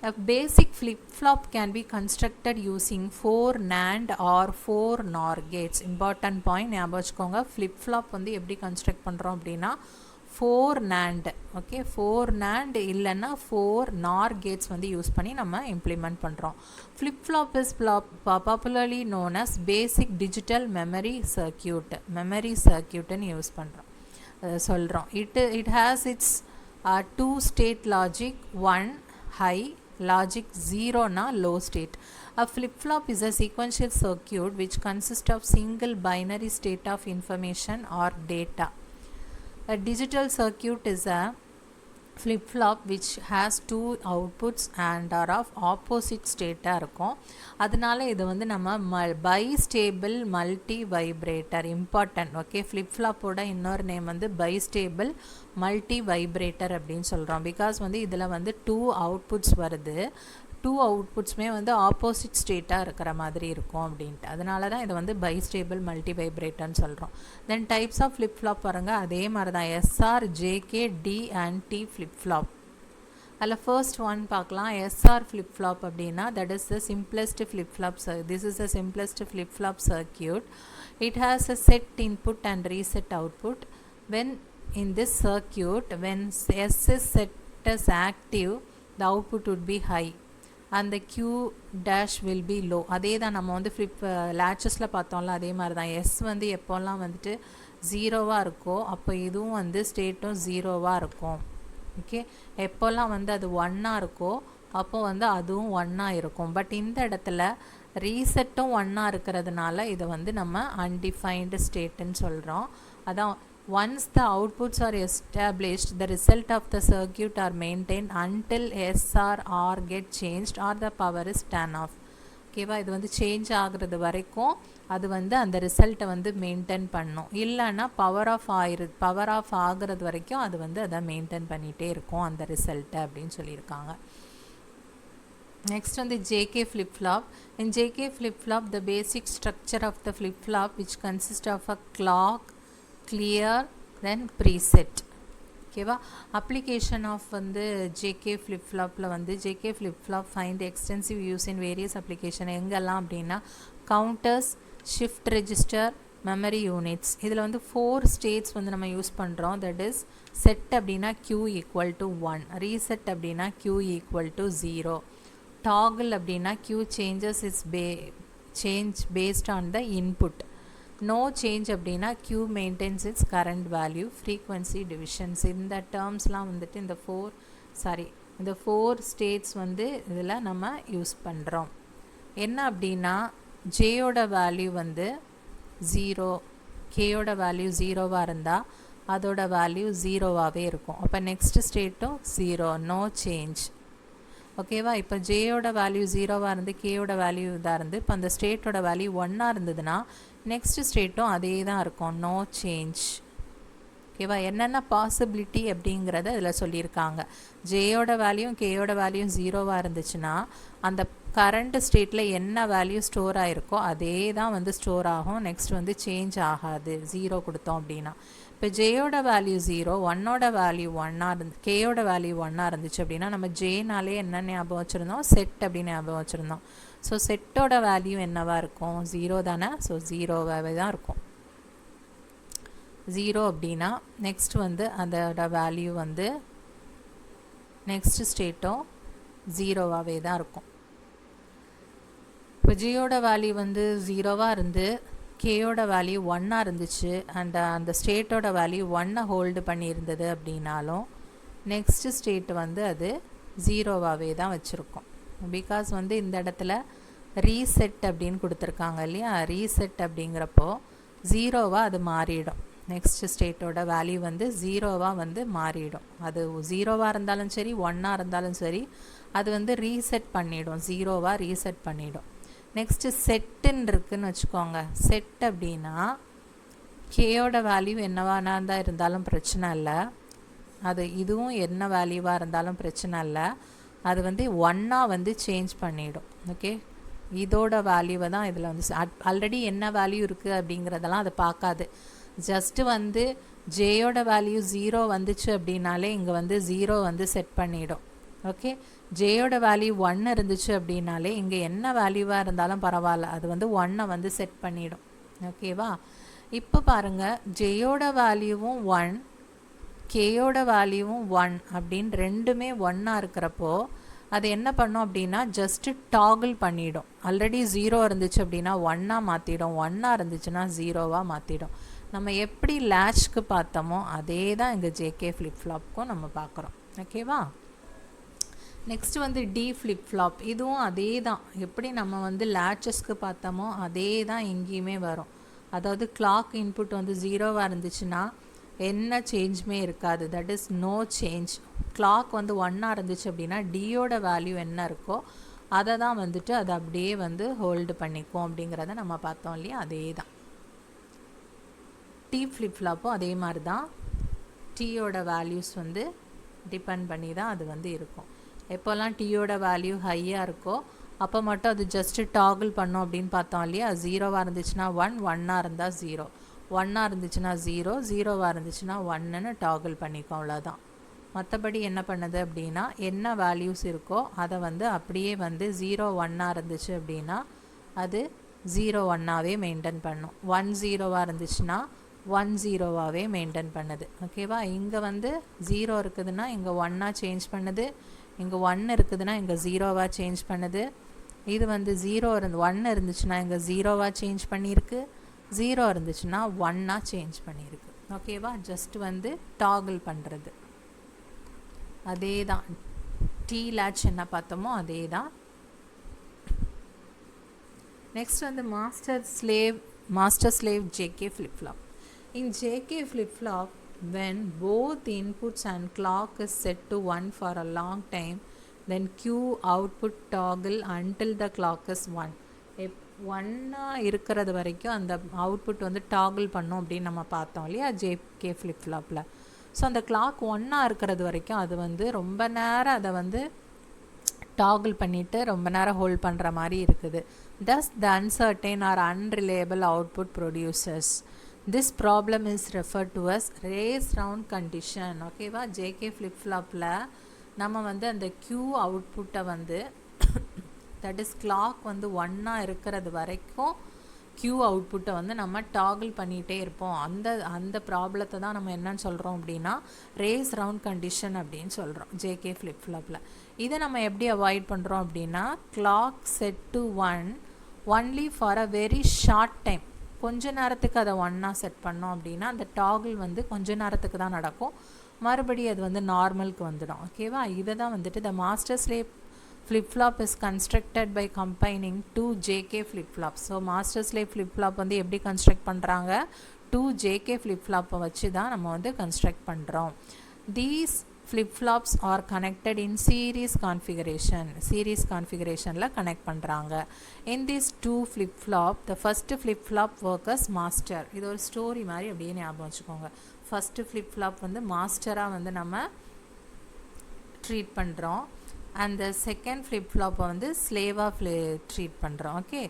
A basic flip-flop can be constructed using 4 NAND or 4 NOR gates. Important point ஞாபகம் வச்சுக்கோங்க. flip-flop வந்து எப்படி construct பண்ணுறோம் அப்படின்னா 4 NAND. ஓகே, 4 NAND இல்லைன்னா 4 NOR gates வந்து யூஸ் பண்ணி நம்ம இம்ப்ளிமெண்ட் பண்ணுறோம். flip-flop is popularly known as basic digital memory circuit. Memory சர்க்கியூட்டுன்னு யூஸ் பண்ணுறோம், சொல்கிறோம். It has its 2 state logic, 1 high, logic 0 na low state. A flip-flop is a sequential circuit which consists of single binary state of information or data. A digital circuit is a flip-flop which has 2 outputs and are of opposite state இருக்கும். அதனால இது வந்து நம்ம bistable multi vibrator. important. Okay, flip-flopோட இன்னொரு name வந்து bistable multi vibrator அப்படின்னு சொல்கிறோம். பிகாஸ் வந்து இதில் வந்து 2 outputs வருது. 2 அவுட்புட்ஸுமே வந்து ஆப்போசிட் ஸ்டேட்டாக இருக்கிற மாதிரி இருக்கும் அப்படின்ட்டு. அதனால தான் இதை வந்து பைஸ்டேபிள் மல்டி வைப்ரேட்டர்னு சொல்கிறோம். Then types of flip flop பாருங்கள், அதே மாதிரி தான் SR, JK, D and T flip flop. அதில் ஃபர்ஸ்ட் ஒன் பார்க்கலாம். எஸ்ஆர் ஃப்ளிப் ஃப்ளாப் அப்படின்னா that is the simplest flip flop. This is the simplest flip flop circuit. It has a set input and reset output. When in this circuit, when S is set as active, the output would be high and the Q dash will be low. அதே தான் நம்ம வந்து flip லேச்சஸில் பார்த்தோம்ல, அதே மாதிரி தான். S வந்து எப்போல்லாம் வந்துட்டு ஜீரோவாக இருக்கோ அப்போ இதுவும் வந்து ஸ்டேட்டும் ஜீரோவாக இருக்கும். ஓகே, எப்போல்லாம் வந்து அது ஒன்னாக இருக்கோ அப்போ வந்து அதுவும் ஒன்னாக இருக்கும். பட் இந்த இடத்துல ரீசெட்டும் ஒன்னாக இருக்கிறதுனால இதை வந்து நம்ம அன்டிஃபைன்டு ஸ்டேட்டுன்னு சொல்கிறோம். அதான் once the outputs are established, the result of the circuit are maintained until S or R get changed or the power is turned off. ஓகேவா, இது வந்து சேஞ்ச் ஆகுறது வரைக்கும் அது வந்து அந்த ரிசல்ட்டை வந்து மெயின்டைன் பண்ணும். இல்லைன்னா பவர் ஆஃப் ஆகுறது வரைக்கும் அது வந்து அதை மெயின்டைன் பண்ணிகிட்டே இருக்கும் அந்த ரிசல்ட்டை அப்படின்னு சொல்லியிருக்காங்க. Next on the JK flip-flop. In JK flip-flop, the basic structure of the flip-flop which consists of a clock, clear, then preset. ஓகேவா. அப்ளிகேஷன் ஆஃப் வந்து ஜேகே ஃப்ளிப் ஃப்ளாப்பில் வந்து JK flip flop find extensive use in various application எங்கெல்லாம் அப்படின்னா counters, shift register, memory units. இதில் வந்து 4 states வந்து நம்ம use பண்ணுறோம். தட் இஸ் செட் அப்படின்னா q ஈக்குவல் டு 1, ரீசெட் அப்படின்னா q ஈக்குவல் டு 0, டாகிள் அப்படின்னா q changes is change based on the input, no change அப்படின்னா q maintains its current value, frequency divisions. இந்த டேர்ம்ஸ்லாம் வந்துட்டு இந்த 4 ஸ்டேட்ஸ் வந்து இதில் நம்ம யூஸ் பண்ணுறோம். என்ன அப்படின்னா ஜேயோட வேல்யூ வந்து 0, கேயோட வேல்யூ 0வாக இருந்தால் அதோட வேல்யூ 0வாகவே இருக்கும். அப்போ நெக்ஸ்ட் ஸ்டேட்டும் 0, நோ சேஞ்ச். ஓகேவா. இப்போ ஜேயோட வேல்யூ 0வாக இருந்து கேயோட வேல்யூ இதாக இருந்து இப்போ அந்த ஸ்டேட்டோட வேல்யூ 1ஆக இருந்ததுன்னா நெக்ஸ்ட் ஸ்டேட்டும் அதே தான் இருக்கும், நோ சேஞ்ச். ஓகேவா. என்னென்ன பாசிபிலிட்டி அப்படிங்கிறத இதில் சொல்லியிருக்காங்க. ஜேயோட வேல்யூ கேயோட வேல்யூ 0வாக இருந்துச்சுன்னா அந்த கரண்ட் ஸ்டேட்டில் என்ன வேல்யூ ஸ்டோர் ஆகிருக்கோ அதே தான் வந்து ஸ்டோர் ஆகும், நெக்ஸ்ட் வந்து சேஞ்ச் ஆகாது 0 கொடுத்தோம் அப்படின்னா. இப்போ ஜேயோட வேல்யூ 0, 1ஓட வேல்யூ 1ஆக இருந்து கேயோட வேல்யூ 1ஆக இருந்துச்சு அப்படின்னா நம்ம ஜேனாலே என்ன ஞாபகம் வச்சுருந்தோம், செட் அப்படின்னு ஞாபகம் வச்சுருந்தோம். ஸோ செட்டோட வேல்யூ என்னவாக இருக்கும், 0 தானே. ஸோ 0வாகவே தான் இருக்கும். 0 அப்படின்னா நெக்ஸ்ட் வந்து அதோட வேல்யூ வந்து நெக்ஸ்ட் ஸ்டேட்டும் 0வாகவே தான் இருக்கும். இப்போ ஜியோட வேல்யூ வந்து 0வாக இருந்து கேயோட வேல்யூ 1ஆக இருந்துச்சு அண்ட் அந்த ஸ்டேட்டோட வேல்யூ 1ஐ ஹோல்டு பண்ணியிருந்தது அப்படின்னாலும் நெக்ஸ்ட் ஸ்டேட் வந்து அது 0வாகவே தான் வச்சுருக்கோம். பிகாஸ் வந்து இந்த இடத்துல ரீசெட் அப்படின்னு கொடுத்துருக்காங்க இல்லையா. ரீசெட் அப்படிங்கிறப்போ 0வாக அது மாறிடும். நெக்ஸ்ட் ஸ்டேட்டோட வேல்யூ வந்து 0வாக வந்து மாறிடும். அது 0வாக இருந்தாலும் சரி 1ஆக இருந்தாலும் சரி அது வந்து ரீசெட் பண்ணிடும், 0வாக ரீசெட் பண்ணிடும். நெக்ஸ்ட்டு செட்டுன்னு இருக்குதுன்னு வச்சுக்கோங்க. செட் அப்படின்னா கேயோட வேல்யூ என்னவானா தான் இருந்தாலும் பிரச்சனை இல்லை, அது இதுவும் என்ன வேல்யூவாக இருந்தாலும் பிரச்சனை இல்லை, அது வந்து 1ஆக வந்து சேஞ்ச் பண்ணிடும். ஓகே. இதோட வேல்யூவை தான் இதில் வந்து ஆல்ரெடி என்ன வேல்யூ இருக்குது அப்படிங்கிறதெல்லாம் அது பார்க்காது. ஜஸ்ட்டு வந்து ஜேயோட வேல்யூ 0 வந்துச்சு அப்படின்னாலே இங்கே வந்து 0 வந்து செட் பண்ணிடும். ஓகே. ஜேயோட வேல்யூ 1 இருந்துச்சு அப்படின்னாலே இங்கே என்ன வேல்யூவாக இருந்தாலும் பரவாயில்ல, அது வந்து 1ஐ வந்து செட் பண்ணிடும். ஓகேவா. இப்போ பாருங்கள், ஜேயோட வேல்யூவும் 1 கேயோட வேல்யூவும் 1 அப்படின்னு ரெண்டுமே 1ஆக இருக்கிறப்போ அது என்ன பண்ணும் அப்படின்னா ஜஸ்ட்டு டாகிள் பண்ணிடும். ஆல்ரெடி 0 இருந்துச்சு அப்படின்னா 1ஆக மாற்றிடும், 1ஆக இருந்துச்சுன்னா 0வாக மாற்றிடும். நம்ம எப்படி லேட்ச்க்கு பார்த்தோமோ அதே தான் இங்கே ஜேகே ஃப்ளிப் ஃப்ளாப்க்கும் நம்ம பார்க்குறோம். ஓகேவா. நெக்ஸ்ட் வந்து டி ஃப்ளிப் ஃப்ளாப். இதுவும் அதே தான், எப்படி நம்ம வந்து லேச்சஸ்க்கு பார்த்தோமோ அதே தான் இங்கேயுமே வரும். அதாவது கிளாக் இன்புட் வந்து 0வாக இருந்துச்சுன்னா என்ன சேஞ்சுமே இருக்காது, that is no change. Clock வந்து 1ஆக இருந்துச்சு அப்படின்னா டியோட வேல்யூ என்ன இருக்கோ அதை தான் வந்துட்டு அதை அப்படியே வந்து ஹோல்டு பண்ணிக்கும் அப்படிங்கிறத நம்ம பார்த்தோம் இல்லையா. அதே தான் டி ஃப்ளிப் ஃப்ளாப்பும் அதே மாதிரி தான். டீயோட வேல்யூஸ் வந்து டிபெண்ட் பண்ணி தான் அது வந்து இருக்கும். எப்போல்லாம் டீயோட வேல்யூ ஹையாக இருக்கோ அப்போ மட்டும் அது ஜஸ்ட்டு டாகிள் பண்ணோம் அப்படின்னு பார்த்தோம் இல்லையா. 0வாக இருந்துச்சுன்னா 1, 1ஆக இருந்தால் 0, 1ஆக இருந்துச்சுன்னா 0, 0வாக இருந்துச்சுன்னா 1ன்னு டாகிள் பண்ணிக்கும், அவ்வளோதான். மற்றபடி என்ன பண்ணுது அப்படின்னா என்ன வேல்யூஸ் இருக்கோ அதை வந்து அப்படியே வந்து 0, 1ஆக இருந்துச்சு அப்படின்னா அது 0, 1ஆகவே மெயின்டைன் பண்ணும். 1, 0வாக இருந்துச்சுன்னா 1, 0வாகவே மெயின்டைன் பண்ணுது. ஓகேவா. இங்கே வந்து 0 இருக்குதுன்னா இங்கே 1ஆக சேஞ்ச் பண்ணுது, இங்கே 1 இருக்குதுன்னா இங்கே 0வாக சேஞ்ச் பண்ணுது. இது வந்து 1 இருந்துச்சுன்னா இங்கே 0வாக சேஞ்ச் பண்ணியிருக்கு, 0 இருந்துச்சுன்னா 1ஆக சேஞ்ச் பண்ணியிருக்கு. ஓகேவா. ஜஸ்ட் வந்து டாகிள் பண்ணுறது அதே தான். டி லேட்ச் என்ன பார்த்தோமோ அதே தான். நெக்ஸ்ட் வந்து master slave JK flip flop. In JK flip-flop, when both inputs and clock is set to 1 for a long time, then Q output toggle until the clock is 1. 1 இருக்கிறது வரைக்கும் அந்த output வந்து toggle பண்ணும் அப்படின்னு நம்ம பார்த்தோம் இல்லையா ஜேகே ஃப்ளிப் ஃப்ளாப்பில். ஸோ அந்த கிளாக் 1 இருக்கிறது வரைக்கும் அது வந்து ரொம்ப நேரம் அதை வந்து டாகிள் பண்ணிவிட்டு ரொம்ப நேரம் ஹோல்ட் பண்ணுற மாதிரி இருக்குது. Thus the uncertain or unreliable output produces This problem is referred to as race round condition. Okay va, JK flip flop la நம்ம வந்து அந்த Q output வந்து that is clock வந்து 1 இருக்கிறது வரைக்கும் Q output வந்து நம்ம toggle பண்ணிட்டே இருப்போம். அந்த ப்ராப்ளத்தை தான் நம்ம என்னன்னு சொல்றோம் அப்படினா race round condition அப்படினு சொல்றோம் JK flip flopல. இதை நம்ம எப்படி அவாய்ட் பண்றோம் அப்படினா clock set to 1 only for a very short time. கொஞ்ச நேரத்துக்கு அதை 1 செட் பண்ணோம் அப்படினா அந்த டாகிள் வந்து கொஞ்ச நேரத்துக்கு தான் நடக்கும், மறுபடியும் அது வந்து நார்மலுக்கு வந்துடும். ஓகேவா, இதை தான் வந்துட்டு the master slave flip flop is constructed by combining 2 JK flip flops. So master slave flip flop வந்து எப்படி கன்ஸ்ட்ரக்ட் பண்ணுறாங்க, 2 JK flip flop வச்சு தான் நம்ம வந்து கன்ஸ்ட்ரக்ட் பண்ணுறோம். These flip flops are connected in series configurationல connect பண்றாங்க. In these two flip flop, the first flip flop works as master. இது ஒரு ஸ்டோரி மாதிரி அப்படியே ஞாபகம் வச்சுக்கோங்க. first flip flop வந்து மாஸ்டரா வந்து நம்ம ட்ரீட் பண்றோம், and the second flip flop வந்து ஸ்லேவா ட்ரீட் பண்றோம். ஓகே,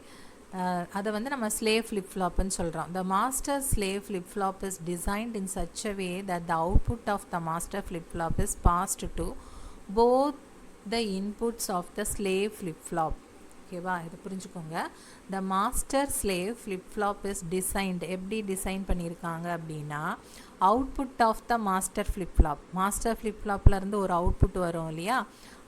அதை வந்து நம்ம slave flip flop ன்னு சொல்றோம். The master slave flip flop is designed in such a way that the output of the master flip flop is passed to both the inputs of the slave flip flop. ஓகேவா, இது புரிஞ்சுக்கோங்க. The master slave flip flop is designed, எப்படி design பண்ணியிருக்காங்க அப்படின்னா output of the master flip flop, master flip flopல இருந்து ஒரு output வரும் இல்லையா,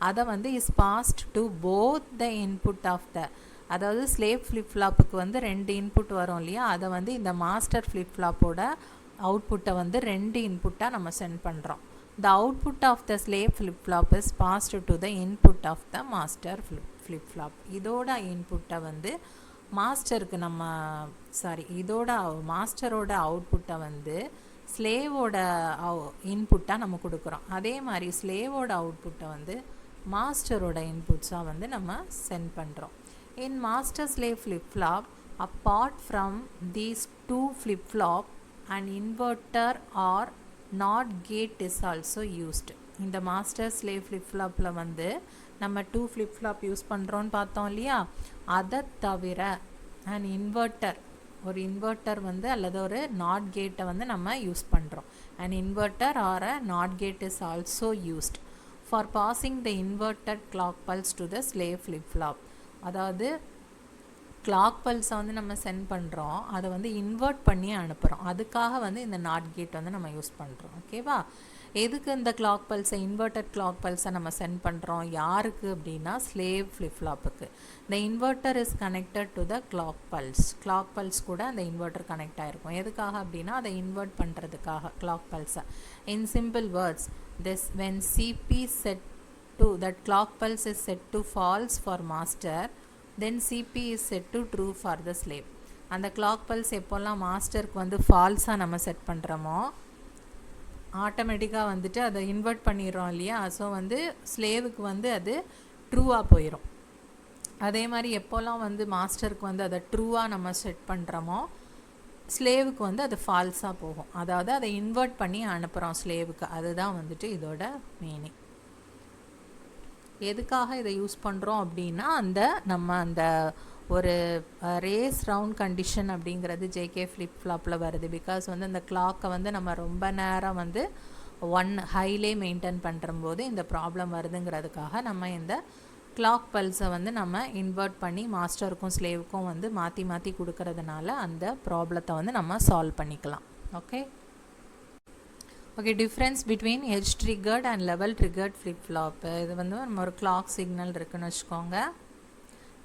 அதை வந்து is passed to both the input of the, அதாவது ஸ்லேவ் ஃப்ளிப் ஃப்ளாப்புக்கு வந்து 2 இன்புட் வரும் இல்லையா, அதை வந்து இந்த மாஸ்டர் ஃப்ளிப் ஃப்ளாப்போட அவுட்புட்டை வந்து 2 இன்புட்டாக நம்ம சென்ட் பண்ணுறோம். The output of the slave flip flop is passed to the input of the master flip flop. இதோட இன்புட்டை வந்து மாஸ்டருக்கு நம்ம இதோட மாஸ்டரோட அவுட்புட்டை வந்து ஸ்லேவோட இன்புட்டாக நம்ம கொடுக்குறோம். அதே மாதிரி ஸ்லேவோட அவுட்புட்டை வந்து மாஸ்டரோட இன்புட்ஸாக வந்து நம்ம சென்ட் பண்ணுறோம். In master slave flip flop, apart from these two flip flop, an inverter or NOT gate is also used. In the master slave flip flop la வந்து நம்ம 2 flip flop யூஸ் பண்றோம்னு பார்த்தோம் இல்லையா, அதை தவிர an inverter, ஒரு inverter வந்து அல்லது ஒரு NOT gate வந்து நம்ம யூஸ் பண்றோம். An inverter or a NOT gate is also used for passing the inverted clock pulse to the slave flip flop. அதாவது கிளாக் பல்ஸை வந்து நம்ம சென்ட் பண்ணுறோம், அதை வந்து இன்வெர்ட் பண்ணி அனுப்புகிறோம். அதுக்காக வந்து இந்த நாட் கேட் வந்து நம்ம யூஸ் பண்ணுறோம். ஓகேவா, எதுக்கு இந்த கிளாக் பல்ஸை, இன்வெர்ட்டட் கிளாக் பல்ஸை நம்ம சென்ட் பண்ணுறோம், யாருக்கு அப்படின்னா ஸ்லேவ் ஃப்ளிப் ஃப்ளாப்புக்கு. இந்த inverter is connected to the clock pulse கூட அந்த இன்வெர்ட்டர் கனெக்ட் ஆகிருக்கும். எதுக்காக அப்படின்னா அதை இன்வெர்ட் பண்ணுறதுக்காக கிளாக் பல்ஸை. In simple words, this when CP set to that clock pulse is set to false for master, then CP is set to true for the slave. அந்த clock pulse எப்போல்லாம் மாஸ்டருக்கு வந்து ஃபால்ஸாக நம்ம செட் பண்ணுறோமோ ஆட்டோமேட்டிக்காக வந்துட்டு அதை இன்வெர்ட் பண்ணிடுறோம் இல்லையா, ஸோ வந்து ஸ்லேவுக்கு வந்து அது ட்ரூவாக போயிடும். அதே மாதிரி எப்போல்லாம் வந்து மாஸ்டருக்கு வந்து அதை ட்ரூவாக நம்ம செட் பண்ணுறோமோ ஸ்லேவுக்கு வந்து அது ஃபால்ஸாக போகும். அதாவது அதை இன்வெர்ட் பண்ணி அனுப்புகிறோம் ஸ்லேவுக்கு, அதுதான் வந்துட்டு இதோட மீனிங். எதுக்காக இதை யூஸ் பண்ணுறோம் அப்படின்னா நம்ம அந்த ஒரு ரேஸ் ரவுண்ட் கண்டிஷன் அப்படிங்கிறது ஜேகே ஃப்ளிப் ஃப்ளாப்பில் வருது. பிகாஸ் வந்து அந்த கிளாக்கை வந்து நம்ம ரொம்ப நேரம் வந்து 1 ஹைலே மெயின்டைன் பண்ணுறம்போது இந்த ப்ராப்ளம் வருதுங்கிறதுக்காக நம்ம இந்த கிளாக் பல்ஸை வந்து நம்ம இன்வெர்ட் பண்ணி மாஸ்டருக்கும் ஸ்லேவுக்கும் வந்து மாற்றி மாற்றி கொடுக்கறதுனால அந்த ப்ராப்ளத்தை வந்து நம்ம சால்வ் பண்ணிக்கலாம். Okay, difference between edge triggered and level triggered flip flop. இது வந்து நம்ம ஒரு கிளாக் சிக்னல் இருக்குன்னு வச்சுக்கோங்க.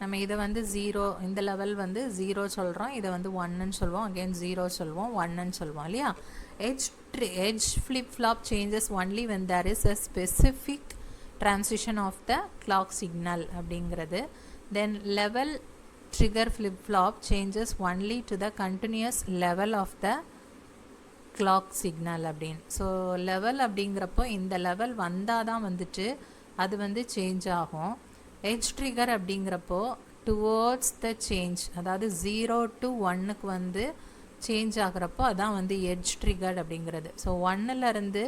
நம்ம இதை வந்து 0, இந்த லெவல் வந்து 0 சொல்கிறோம், இதை வந்து 1ன்னு சொல்லுவோம், அகெயின் 0 சொல்லுவோம், 1ன்னு சொல்லுவோம் இல்லையா. Edge flip flop changes only when there is a specific transition of the clock signal அப்படிங்கிறது. Then level trigger flip flop changes only to the continuous level of the clock signal அப்படின்னு. So level அப்படிங்கிறப்போ இந்த level வந்தால் தான் வந்துட்டு அது வந்து change ஆகும். எட்ஜ் ட்ரிகர் அப்படிங்கிறப்போ டுவோர்ட்ஸ் த சேஞ்ச், அதாவது 0 to 1க்கு வந்து சேஞ்ச் ஆகிறப்போ அதான் வந்து எட்ஜ் ட்ரிகர்ட் அப்படிங்கிறது. ஸோ 1லேருந்து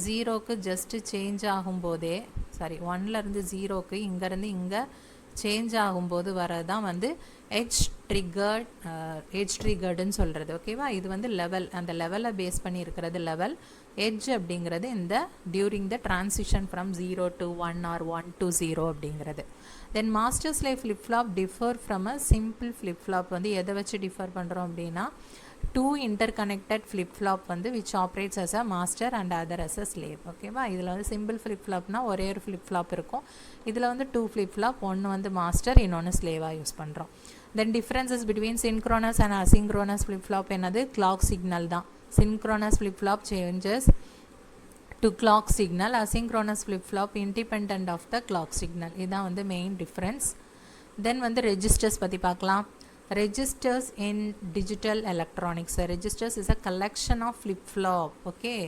0க்கு ஜஸ்ட்டு சேஞ்ச் ஆகும்போதே 1லேருந்து 0க்கு இங்கேருந்து இங்கே சேஞ்ச் ஆகும்போது வரதான் வந்து எட்ஜ் ட்ரிகர்டுன்னு சொல்கிறது. ஓகேவா, இது வந்து லெவல், அந்த லெவலை பேஸ் பண்ணி இருக்கிறது லெவல். எட்ஜ் அப்படிங்கிறது இந்த during the transition from 0 to 1 or 1 to 0 அப்படிங்கிறது. Then master slave flip flop differ from a simple flip flop வந்து எதை வச்சு டிஃபர் பண்ணுறோம் அப்படின்னா, two interconnected flip flop வந்து which operates as a master and other as a slave. ஓகேவா, இதில் வந்து சிம்பிள் flip flopனா ஒரே ஒரு flip flop இருக்கும். இதில் வந்து two flip flop, ஒன்று வந்து மாஸ்டர், இன்னொன்று ஸ்லேவாக யூஸ் பண்ணுறோம். Then differences between synchronous and asynchronous flip flop என்னது, கிளாக் சிக்னல் தான். synchronous flip flop changes to clock signal, asynchronous flip flop independent of the clock signal. இதான் வந்து மெயின் டிஃப்ரென்ஸ். தென் வந்து ரெஜிஸ்டர்ஸ் பற்றி பார்க்கலாம். Registers in digital electronics. Registers is a collection of flip-flop. Okay,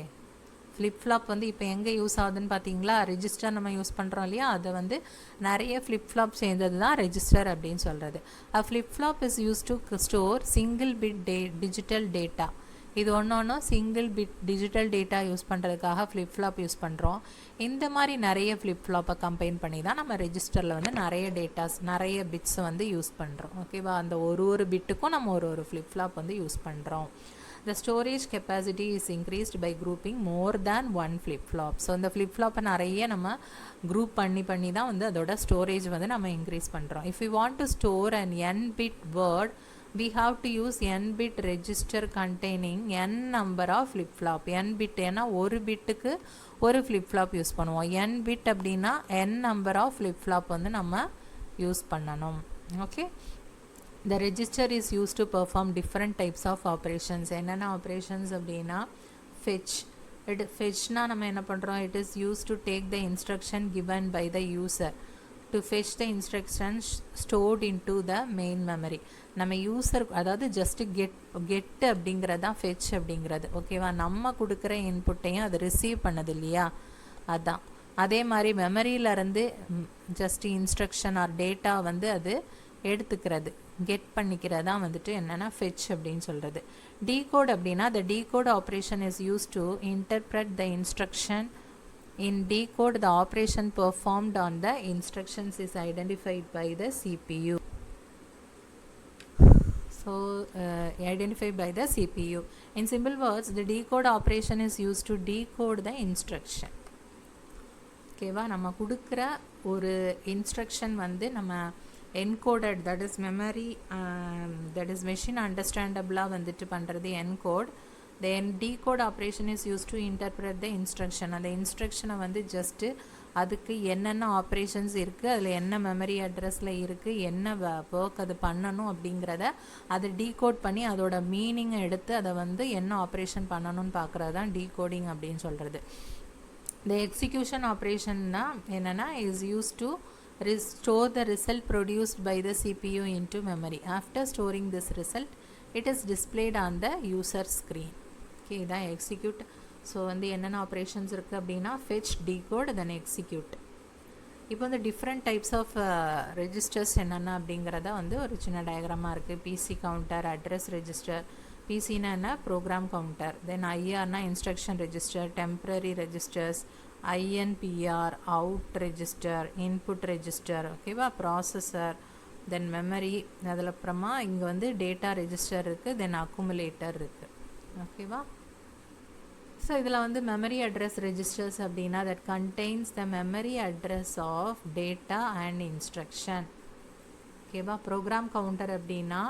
flip-flop வந்து இப்போ எங்கே use ஆகுதுன்னு பார்த்தீங்களா, ரெஜிஸ்டர் நம்ம யூஸ் பண்ணுறோம் இல்லையா, அதை வந்து நிறைய flip-flop சேர்ந்தது தான் ரெஜிஸ்டர் அப்படின்னு சொல்கிறது. A flip-flop is used to store single bit digital data. இது ஒன்று single bit digital data use பண்ணுறதுக்காக ஃப்ளிப் ஃப்ளாப் யூஸ் பண்ணுறோம். இந்த மாதிரி நிறைய ஃப்ளிப் ஃப்ளாப்பை கம்பைன் பண்ணி தான் நம்ம ரெஜிஸ்டரில் வந்து நிறைய டேட்டாஸ், நிறைய பிட்ஸை வந்து யூஸ் பண்ணுறோம். ஓகேவா, அந்த ஒரு பிட்டுக்கும் நம்ம ஒரு ஃப்ளிப் ஃப்ளாப் வந்து யூஸ் பண்ணுறோம். The storage capacity is increased by grouping more than one flip-flop. So இந்த flip-flop நிறைய நம்ம group பண்ணி தான் வந்து அதோட ஸ்டோரேஜ் வந்து நம்ம இன்க்ரீஸ் பண்ணுறோம். If we want to store an n-bit word, we have to use n-bit register containing n number of flip-flop. n-bit ஏன்னா ஒரு பிட்டுக்கு ஒரு flip-flop யூஸ் பண்ணுவோம். n-bit அப்படின்னா n number of flip-flop வந்து நம்ம யூஸ் பண்ணணும். Okay, the register is used to perform different types of operations. என்னென்ன operations அப்படின்னா, fetchனா நம்ம என்ன பண்ணுறோம், it is used to take the instruction given by the user to fetch the instructions stored into the main memory. நம்ம user, அதாவது just get அப்படிங்கிறது தான் fetch அப்படிங்கிறது. ஓகேவா, நம்ம கொடுக்குற இன்புட்டையும் அது ரிசீவ் பண்ணது இல்லையா, அதான். அதே மாதிரி மெமரியிலேருந்து ஜஸ்ட் இன்ஸ்ட்ரக்ஷன் ஆர் டேட்டா வந்து அது எடுத்துக்கிறது, கெட் பண்ணிக்கிறதா வந்துட்டு என்னென்னா ஃபெச் அப்படின்னு சொல்கிறது. டீகோட் அப்படின்னா, the decode operation is used to interpret the instruction. In decode, the operation performed on the instructions is identified by the CPU. So, identified by the CPU. In simple words, the decode operation is used to decode the instruction. ஓகேவா, நம்ம கொடுக்குற ஒரு instruction வந்து நம்ம encoded, that is memory, that is machine understandable வந்துட்டு பண்ணுறது encode. Then decode operation is used to interpret the instruction. அந்த இன்ஸ்ட்ரக்ஷனை வந்து ஜஸ்ட்டு அதுக்கு என்னென்ன ஆப்ரேஷன்ஸ் இருக்குது, அதில் என்ன மெமரி அட்ரஸில் இருக்குது, என்ன ஒர்க் அது பண்ணணும் அப்படிங்கிறத அதை டீகோட் பண்ணி அதோட மீனிங்கை எடுத்து அதை வந்து என்ன ஆப்ரேஷன் பண்ணணும்னு பார்க்குறது தான் டீகோடிங் அப்படின்னு சொல்கிறது. The execution operation என்னென்னா is used to store the result produced by the CPU into memory. After storing this result, it is displayed on the user screen. Okay, இதான் execute. ஸோ வந்து என்னென்ன operations இருக்குது அப்படின்னா, fetch, decode, then execute. இப்போ வந்து different types of registers என்னென்ன அப்படிங்கிறத வந்து ஒரு சின்ன டயக்ராமாக இருக்குது. PC counter, address register. பிசினா என்ன, ப்ரோக்ராம் கவுண்டர். தென் ஐஆர்னா instruction register, temporary registers, INPR, out register, input register. ஓகேவா, ப்ராசஸர், தென் மெமரி. அதில் அப்புறமா இங்கே வந்து டேட்டா ரெஜிஸ்டர் இருக்குது, தென் அக்குமுலேட்டர் இருக்குது. ஓகேவா, ஸோ இதில் வந்து மெமரி அட்ரஸ் ரெஜிஸ்டர்ஸ் அப்படின்னா that contains the memory address of data and instruction. ஓகேவா, ப்ரோக்ராம் கவுண்டர் அப்படின்னா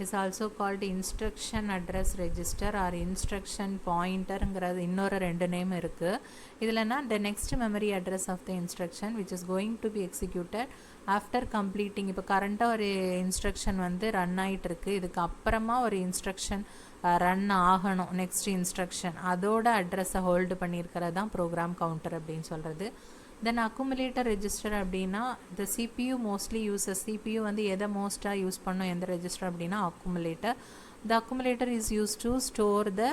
is also called instruction address register or instruction pointerங்கிறது இன்னொரு ரெண்டு நேம் இருக்குது. இதில்னா the next memory address of the instruction which is going to be executed after completing. இப்போ கரண்ட்டாக ஒரு instruction வந்து run ஆகிட்டு இருக்குது, இதுக்கு அப்புறமா ஒரு இன்ஸ்ட்ரக்ஷன் ரன் ஆகணும், நெக்ஸ்ட் இன்ஸ்ட்ரக்ஷன், அதோட அட்ரஸை ஹோல்டு பண்ணியிருக்கிறது தான் ப்ரோக்ராம் கவுண்டர் அப்படின்னு சொல்கிறது. தென் அக்குமுலேட்டர் ரெஜிஸ்டர் அப்படின்னா the CPU mostly uses, CPU வந்து எதை மோஸ்ட்டாக யூஸ் பண்ணோம் எந்த ரெஜிஸ்டர் அப்படின்னா accumulator. the accumulator is used to store the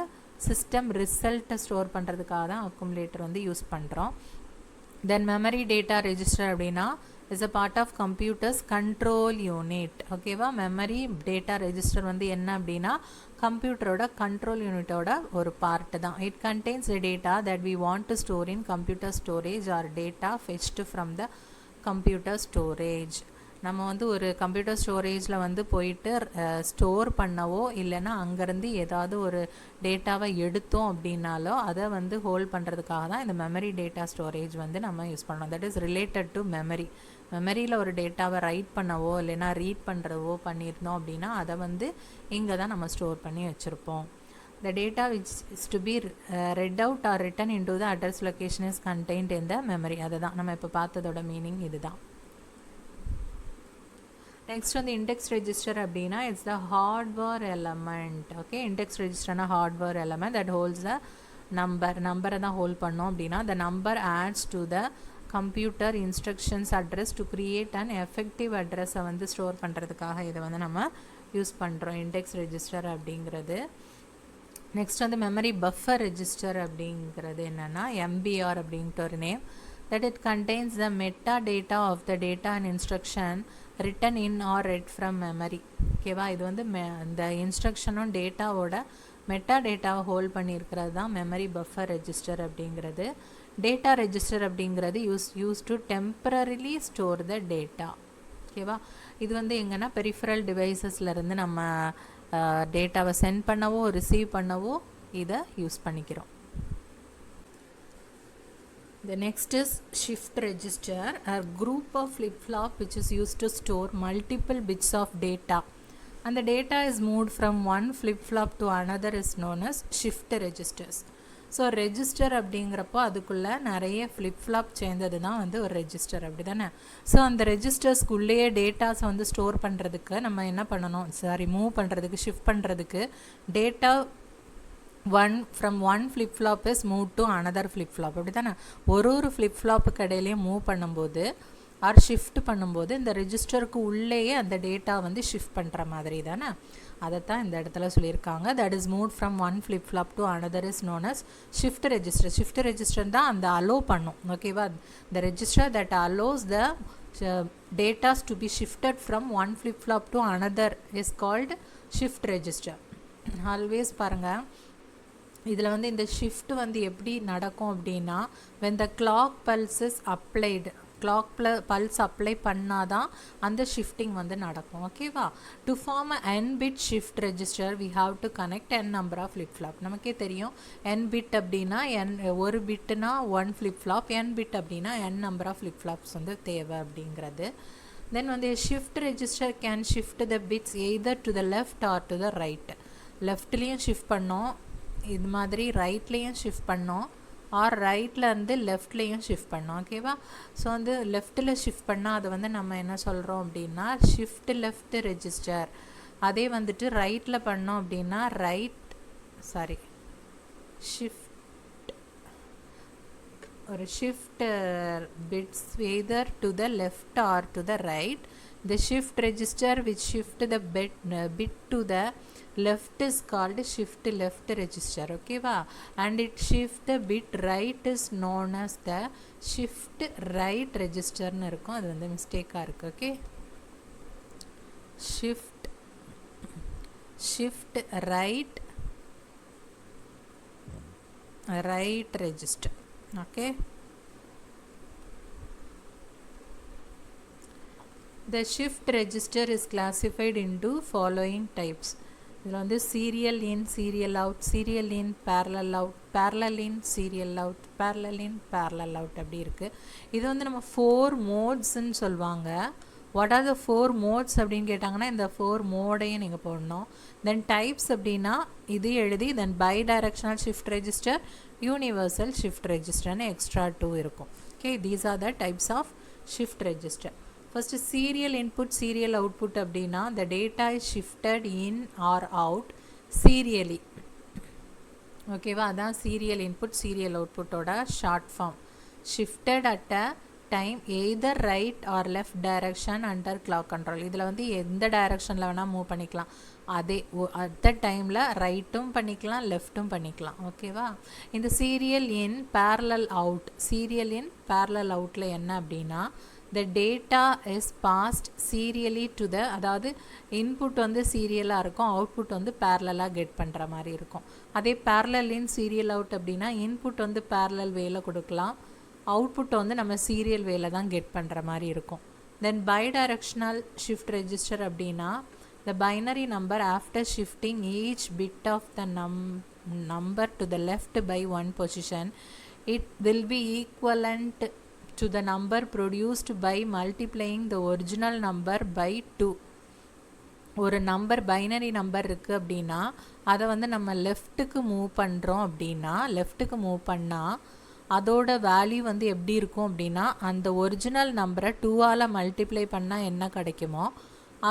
system ரிசல்ட்டை ஸ்டோர் பண்ணுறதுக்காக தான் அக்குமுலேட்டர் வந்து யூஸ் பண்ணுறோம். தென் மெமரி டேட்டா ரெஜிஸ்டர் அப்படின்னா is a part of computers control unit. ஓகேவா, மெமரி டேட்டா ரெஜிஸ்டர் வந்து என்ன அப்படின்னா கம்ப்யூட்டரோட கண்ட்ரோல் யூனிட்டோட ஒரு பார்ட் தான். It contains the data that we want to store in computer storage or data fetched from the computer storage. நம்ம வந்து ஒரு computer ஸ்டோரேஜில் வந்து போயிட்டு ஸ்டோர் பண்ணவோ இல்லைன்னா அங்கேருந்து ஏதாவது ஒரு டேட்டாவை எடுத்தோம் அப்படின்னாலோ அதை வந்து ஹோல்ட் பண்ணுறதுக்காக தான் இந்த மெமரி டேட்டா ஸ்டோரேஜ் வந்து நம்ம யூஸ் பண்ணோம். That is related to memory. மெமரியில் ஒரு டேட்டாவை ரைட் பண்ணவோ இல்லைன்னா ரீட் பண்ணுறவோ பண்ணியிருந்தோம் அப்படின்னா அதை வந்து இங்கே தான் நம்ம ஸ்டோர் பண்ணி வச்சுருப்போம். The data which is to be read out or written into the address location is contained in the memory. அதுதான் நம்ம இப்போ பார்த்ததோட மீனிங் இதுதான். நெக்ஸ்ட் வந்து இண்டெக்ஸ் ரெஜிஸ்டர் அப்படின்னா it's the hardware element. Okay, index ரெஜிஸ்டர்னா hardware element that holds the நம்பரை தான் ஹோல்ட் பண்ணோம் அப்படின்னா the number adds to the computer instructions address to create an effective address-ஐ வந்து ஸ்டோர் பண்ணுறதுக்காக இதை வந்து நம்ம யூஸ் பண்ணுறோம் இண்டெக்ஸ் ரெஜிஸ்டர் அப்படிங்கிறது. நெக்ஸ்ட் வந்து மெமரி பஃபர் ரெஜிஸ்டர் அப்படிங்கிறது என்னென்னா MBR அப்படின்ட்டு ஒரு name. That it contains the meta data of the data and instruction written in or read from memory. ஓகேவா, இது வந்து இந்த இன்ஸ்ட்ரக்ஷனும் டேட்டாவோட மெட்டா டேட்டாவை ஹோல்ட் பண்ணியிருக்கிறது தான் மெமரி பஃபர் ரெஜிஸ்டர் அப்படிங்கிறது. டேட்டா ரெஜிஸ்டர் அப்படிங்கிறது use to temporarily store the data. ஓகேவா, இது வந்து எங்கன்னா பெரிஃபரல் டிவைசஸ்லேருந்து நம்ம டேட்டாவை சென்ட் பண்ணவோ ரிசீவ் பண்ணவோ இதை யூஸ் பண்ணிக்கிறோம். The next is shift register, a group of flip-flop which is used to store multiple bits of data, and the data is moved from one flip-flop to another is known as shift registers. So register அப்படிங்கிறப்போ அதுக்குள்ளே நிறைய flip-flop சேர்ந்தது தான் வந்து ஒரு register, அப்படி தானே? So அந்த ரெஜிஸ்டர்ஸ்குள்ளேயே டேட்டாஸை வந்து ஸ்டோர் பண்ணுறதுக்கு நம்ம என்ன பண்ணணும், மூவ் பண்ணுறதுக்கு, ஷிஃப்ட் பண்ணுறதுக்கு data from one flip-flop is move to another flip-flop, அப்படி தானே? ஒரு ஃப்ளிப்-ஃப்ளாப்புக்கு இடையிலேயே மூவ் பண்ணும்போது ஆர் ஷிஃப்ட் பண்ணும்போது இந்த ரெஜிஸ்டருக்கு உள்ளேயே அந்த டேட்டா வந்து ஷிஃப்ட் பண்ணுற மாதிரி தானே? அதைத்தான் இந்த இடத்துல சொல்லியிருக்காங்க. That is move from one flip flop to another is known as shift register. Shift register தான் அந்த அலோவ் பண்ணும். ஓகேவா, the register that allows the datas to be shifted from one flip flop to another is called shift register. Always பாருங்கள், இதில் வந்து இந்த shift வந்து எப்படி நடக்கும் அப்படின்னா when the clock pulse is applied, clock pulse apply பண்ணாதான் அந்த ஷிஃப்டிங் வந்து நடக்கும். ஓகேவா, to form a n bit shift register we have to connect n number of flip-flop. நமக்கே தெரியும் n bit அப்படின்னா ஒரு பிட்னா ஒன் flip-flop, n bit அப்படின்னா n number of flip-flops வந்து தேவை அப்படிங்கிறது. தென் வந்து shift register can shift the bits either to the left or to the right. லெஃப்ட்லேயும் ஷிஃப்ட் பண்ணோம், இது மாதிரி ரைட்லேயும் ஷிஃப்ட் பண்ணோம், ஆர் ரைட்டில் இருந்து லெஃப்ட்லேயும் ஷிஃப்ட் பண்ணோம். ஓகேவா, ஸோ வந்து லெஃப்ட்டில் ஷிஃப்ட் பண்ணால் அதை வந்து நம்ம என்ன சொல்கிறோம் அப்படின்னா ஷிஃப்ட் லெஃப்ட் ரெஜிஸ்டர். அதே வந்துட்டு ரைட்டில் பண்ணோம் அப்படின்னா shift bits either to the left or to the right. The shift register which shift the bit to the left is called shift left register. Okay va, and it shift the bit right is known as the shift right register nu irukum, adu vandu mistake ah irukku. Okay, shift right register. Okay, the shift register is classified into following types. இதில் வந்து serial in, serial out, serial in, parallel out, parallel in, serial out, parallel in, parallel out அப்படி இருக்குது. இது வந்து நம்ம 4 மோட்ஸ்ன்னு சொல்லுவாங்க. What are the 4 modes அப்படின்னு கேட்டாங்கன்னா இந்த 4 மோடையும் நீங்கள் போடணும். தென் டைப்ஸ் அப்படின்னா இது எழுதி then bidirectional shift register, universal shift ரெஜிஸ்டர்னு எக்ஸ்ட்ரா 2 இருக்கும். Okay, these are the types of shift register. First, serial input, serial output அப்படின்னா the data is shifted in or out serially. ஓகேவா, அதான் serial input, serial output ஓட short form. Shifted at a time either right or left direction under clock control. இதில் வந்து எந்த டைரக்ஷனில் வேணால் move பண்ணிக்கலாம். அதே அட் டைமில் ரைட்டும் பண்ணிக்கலாம், லெஃப்ட்டும் பண்ணிக்கலாம். ஓகேவா, இந்த serial in parallel out, serial in parallel அவுட்டில் என்ன அப்படின்னா the data is passed serially to the, அதாவது இன்புட் வந்து சீரியலாக இருக்கும், அவுட்புட் வந்து பேரலாக கெட் பண்ணுற மாதிரி இருக்கும். அதே பேரலல் இன் சீரியல் அவுட் அப்படின்னா இன்புட் வந்து பேரலல் வேல கொடுக்கலாம், அவுட்புட் வந்து நம்ம சீரியல் வேல தான் கெட் பண்ணுற மாதிரி இருக்கும். Then bidirectional shift register அப்படின்னா the binary number after shifting each bit of the number to the left by one position, it will be equivalent to the number produced by multiplying the original number by 2. ஒரு number binary number இருக்குது அப்படின்னா அதை வந்து நம்ம லெஃப்ட்டுக்கு move பண்ணுறோம் அப்படின்னா லெஃப்ட்டுக்கு move பண்ணால் அதோட வேல்யூ வந்து எப்படி இருக்கும் அப்படின்னா அந்த ஒரிஜினல் நம்பரை 2ஆல் மல்டிப்ளை பண்ணால் என்ன கிடைக்குமோ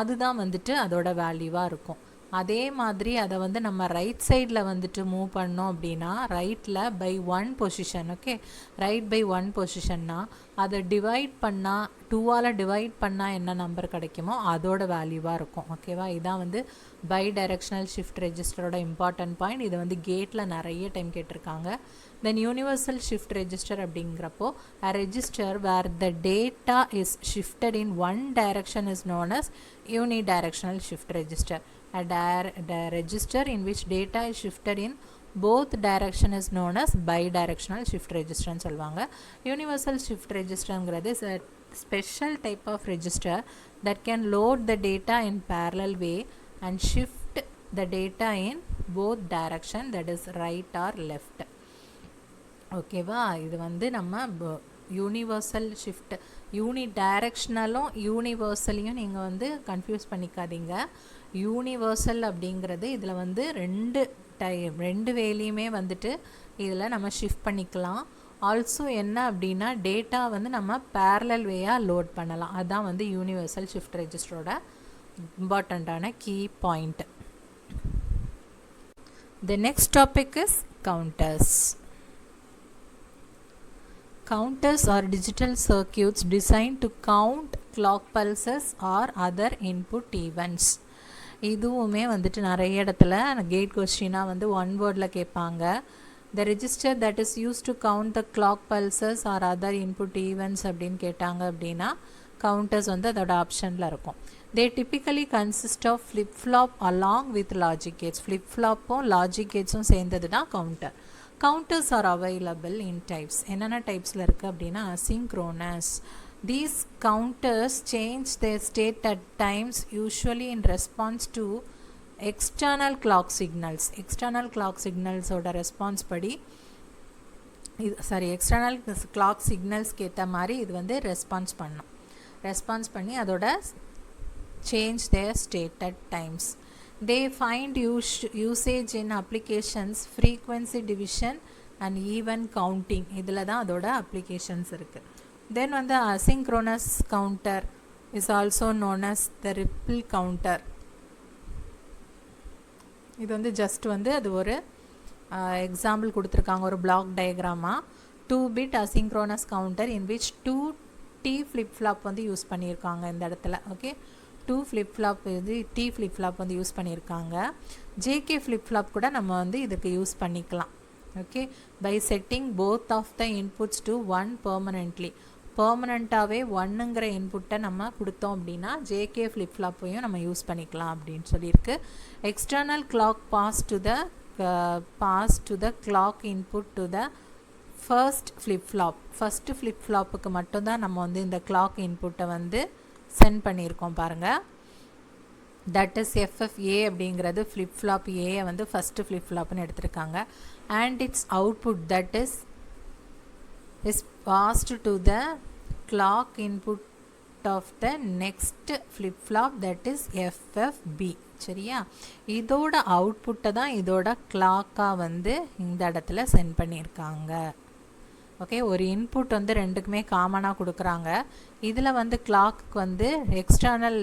அதுதான் வந்துட்டு அதோட வேல்யூவாக இருக்கும். அதே மாதிரி அதை வந்து நம்ம ரைட் சைடில் வந்துட்டு மூவ் பண்ணோம் அப்படின்னா ரைட்டில் by 1 position, okay, right by 1 பொசிஷன்னா அதை டிவைட் பண்ணால் 2ஆல் டிவைட் பண்ணால் என்ன நம்பர் கிடைக்குமோ அதோட வேல்யூவாக இருக்கும். ஓகேவா, இதான் வந்து பை டைரக்ஷனல் ஷிஃப்ட் ரெஜிஸ்டரோட இம்பார்ட்டன்ட் பாயிண்ட். இது வந்து கேட்டில் நிறைய டைம் கேட்டிருக்காங்க. தென் யூனிவர்சல் ஷிஃப்ட் ரெஜிஸ்டர் அப்படிங்கிறப்போ a register where the data is shifted in one direction is known as unidirectional shift register. A register in which data is shifted in both direction is known as bidirectional shift register ன்னு சொல்லுவாங்க. Universal shift registerங்கிறது is a special type of register that can load the data in parallel way and shift the data in both direction, that is right or left. ஓகேவா, இது வந்து நம்ம universal shift யூனிடைரக்ஷனலும் யூனிவர்சலையும் நீங்கள் வந்து confuse பண்ணிக்காதீங்க. Universal அப்படிங்கிறது இதில் வந்து ரெண்டு வேலையுமே வந்துட்டு இதில் நம்ம ஷிஃப்ட் பண்ணிக்கலாம். ஆல்சோ என்ன அப்படின்னா டேட்டா வந்து நம்ம பேரலல் வேயாக லோட் பண்ணலாம். அதுதான் வந்து யூனிவர்சல் ஷிஃப்ட் ரெஜிஸ்டரோட இம்பார்ட்டண்ட்டான key point. The next topic is counters. Counters are digital circuits designed to count clock pulses or other input events. இதுவுமே வந்துட்டு நிறைய இடத்துல கேட் கொஸ்டினாக வந்து ஒன் வேர்டில் கேட்பாங்க. The register that is used to count the clock pulses or other input events அப்படின்னு கேட்டாங்க அப்படின்னா counters வந்து அதோட ஆப்ஷனில் இருக்கும். They typically consist of flip-flop along with logic gates. Flip-flopம் logic gatesம் சேர்ந்தது தான் counter. Counters are available in types. என்னென்ன டைப்ஸில் இருக்குது அப்படின்னா asynchronous. These counters change their state at times, usually in response to external clock signals. External clock signals ஓட response படி external clock signalஸ்க்கு ஏற்ற மாதிரி இது வந்து ரெஸ்பான்ஸ் பண்ணி அதோட change their state at times. They find usage in applications, frequency division and even counting. இதில் தான் அதோட applications இருக்குது. Then வந்து asynchronous counter is also known as the ripple counter. இது வந்து ஜஸ்ட் வந்து அது ஒரு எக்ஸாம்பிள் கொடுத்துருக்காங்க ஒரு black டயக்ராமா. 2-bit asynchronous counter in which 2T flip-flop வந்து யூஸ் பண்ணியிருக்காங்க இந்த இடத்துல. ஓகே, 2 flip-flop இது T flip-flop வந்து யூஸ் பண்ணியிருக்காங்க. JK flip-flop கூட நம்ம வந்து இதுக்கு யூஸ் பண்ணிக்கலாம். Okay, by setting both of the inputs to 1 பெர்மனண்ட்டாகவே 1ங்கிற இன்புட்டை நம்ம கொடுத்தோம் அப்படின்னா JK flip-flopையும் நம்ம யூஸ் பண்ணிக்கலாம் அப்படின்னு சொல்லியிருக்கு. External clock pass to the clock input to the first ஃப்ளிப்-ஃப்ளாப்புக்கு மட்டும்தான் நம்ம வந்து இந்த கிளாக் இன்புட்டை வந்து சென்ட் பண்ணியிருக்கோம் பாருங்கள். தட் இஸ் FFA அப்படிங்கிறது ஃப்ளிப்-ஃப்ளாப் ஏயை வந்து ஃபஸ்ட்டு ஃப்ளிப்-ஃப்ளாப்னு எடுத்திருக்காங்க. And it's output that is passed to the clock input of the next flip-flop, that is FFB. சரியா, இதோட அவுட்புட்டை தான் இதோட கிளாக்காக வந்து இந்த இடத்துல சென்ட் பண்ணியிருக்காங்க. ஓகே, ஒரு இன்புட் வந்து ரெண்டுக்குமே காமனாக கொடுக்குறாங்க. இதில் வந்து கிளாக்கு வந்து எக்ஸ்டர்னல்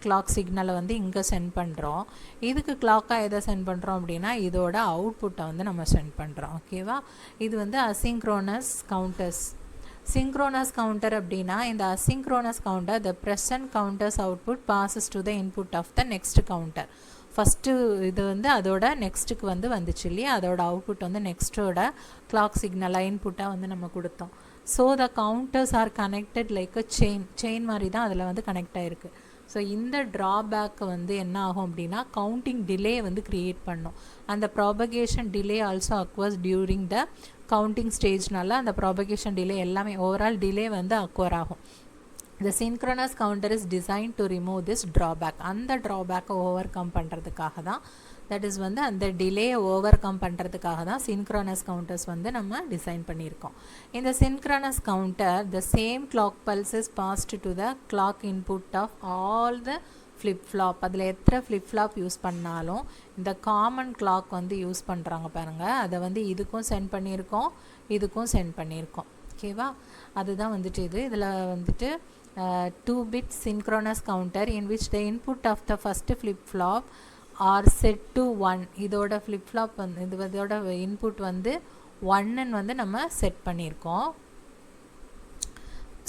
கிளாக் சிக்னலை வந்து இங்கே சென்ட் பண்ணுறோம். இதுக்கு கிளாக்காக எதை சென்ட் பண்ணுறோம் அப்படின்னா இதோட அவுட்புட்டை வந்து நம்ம சென்ட் பண்ணுறோம். ஓகேவா, இது வந்து அசிங்க்ரோனஸ் கவுண்டர்ஸ். சிங்க்ரோனஸ் கவுண்டர் அப்படின்னா இந்த asynchronous counter the present counters output passes to the input of the next counter. First இது வந்து அதோட நெக்ஸ்ட்டுக்கு வந்து வந்துச்சு இல்லையா, அதோட அவுட்புட் வந்து நெக்ஸ்ட்டோட கிளாக் சிக்னலாக இன்புட்டாக வந்து நம்ம கொடுத்தோம். So the counters R connected like a chain மாதிரி தான் அதில் வந்து கனெக்ட் ஆகிருக்கு. ஸோ இந்த ட்ராபேக்கு வந்து என்ன ஆகும் அப்படின்னா கவுண்டிங் டிலே வந்து க்ரியேட் பண்ணும். அந்த propagation delay also occurs during the counting ஸ்டேஜ்னால அந்த ப்ராபகேஷன் டிலே எல்லாமே ஓவரால் டிலே வந்து அக்வர் ஆகும். The synchronous counter is designed to remove this drawback. அந்த drawback ஓவர் கம் பண்ணுறதுக்காக தான், தட் இஸ் வந்து அந்த டிலே ஓவர் கம் பண்ணுறதுக்காக தான் synchronous counters வந்து நம்ம டிசைன் பண்ணியிருக்கோம். இந்த synchronous counter, the same clock pulse is passed to the clock input of all the flip flop. அதில் எத்தனை flip flop யூஸ் பண்ணாலும் இந்த காமன் கிளாக் வந்து யூஸ் பண்ணுறாங்க பாருங்கள், அதை வந்து இதுக்கும் சென்ட் பண்ணியிருக்கோம், இதுக்கும் சென்ட் பண்ணியிருக்கோம். ஓகேவா, அதுதான் வந்துட்டு இதில் வந்துட்டு 2-bit synchronous counter in which the input of the first flip flop are set to 1. இதோட flip flop வந்து இதோட input வந்து 1 வந்து நம்ம செட் பண்ணியிருக்கோம்.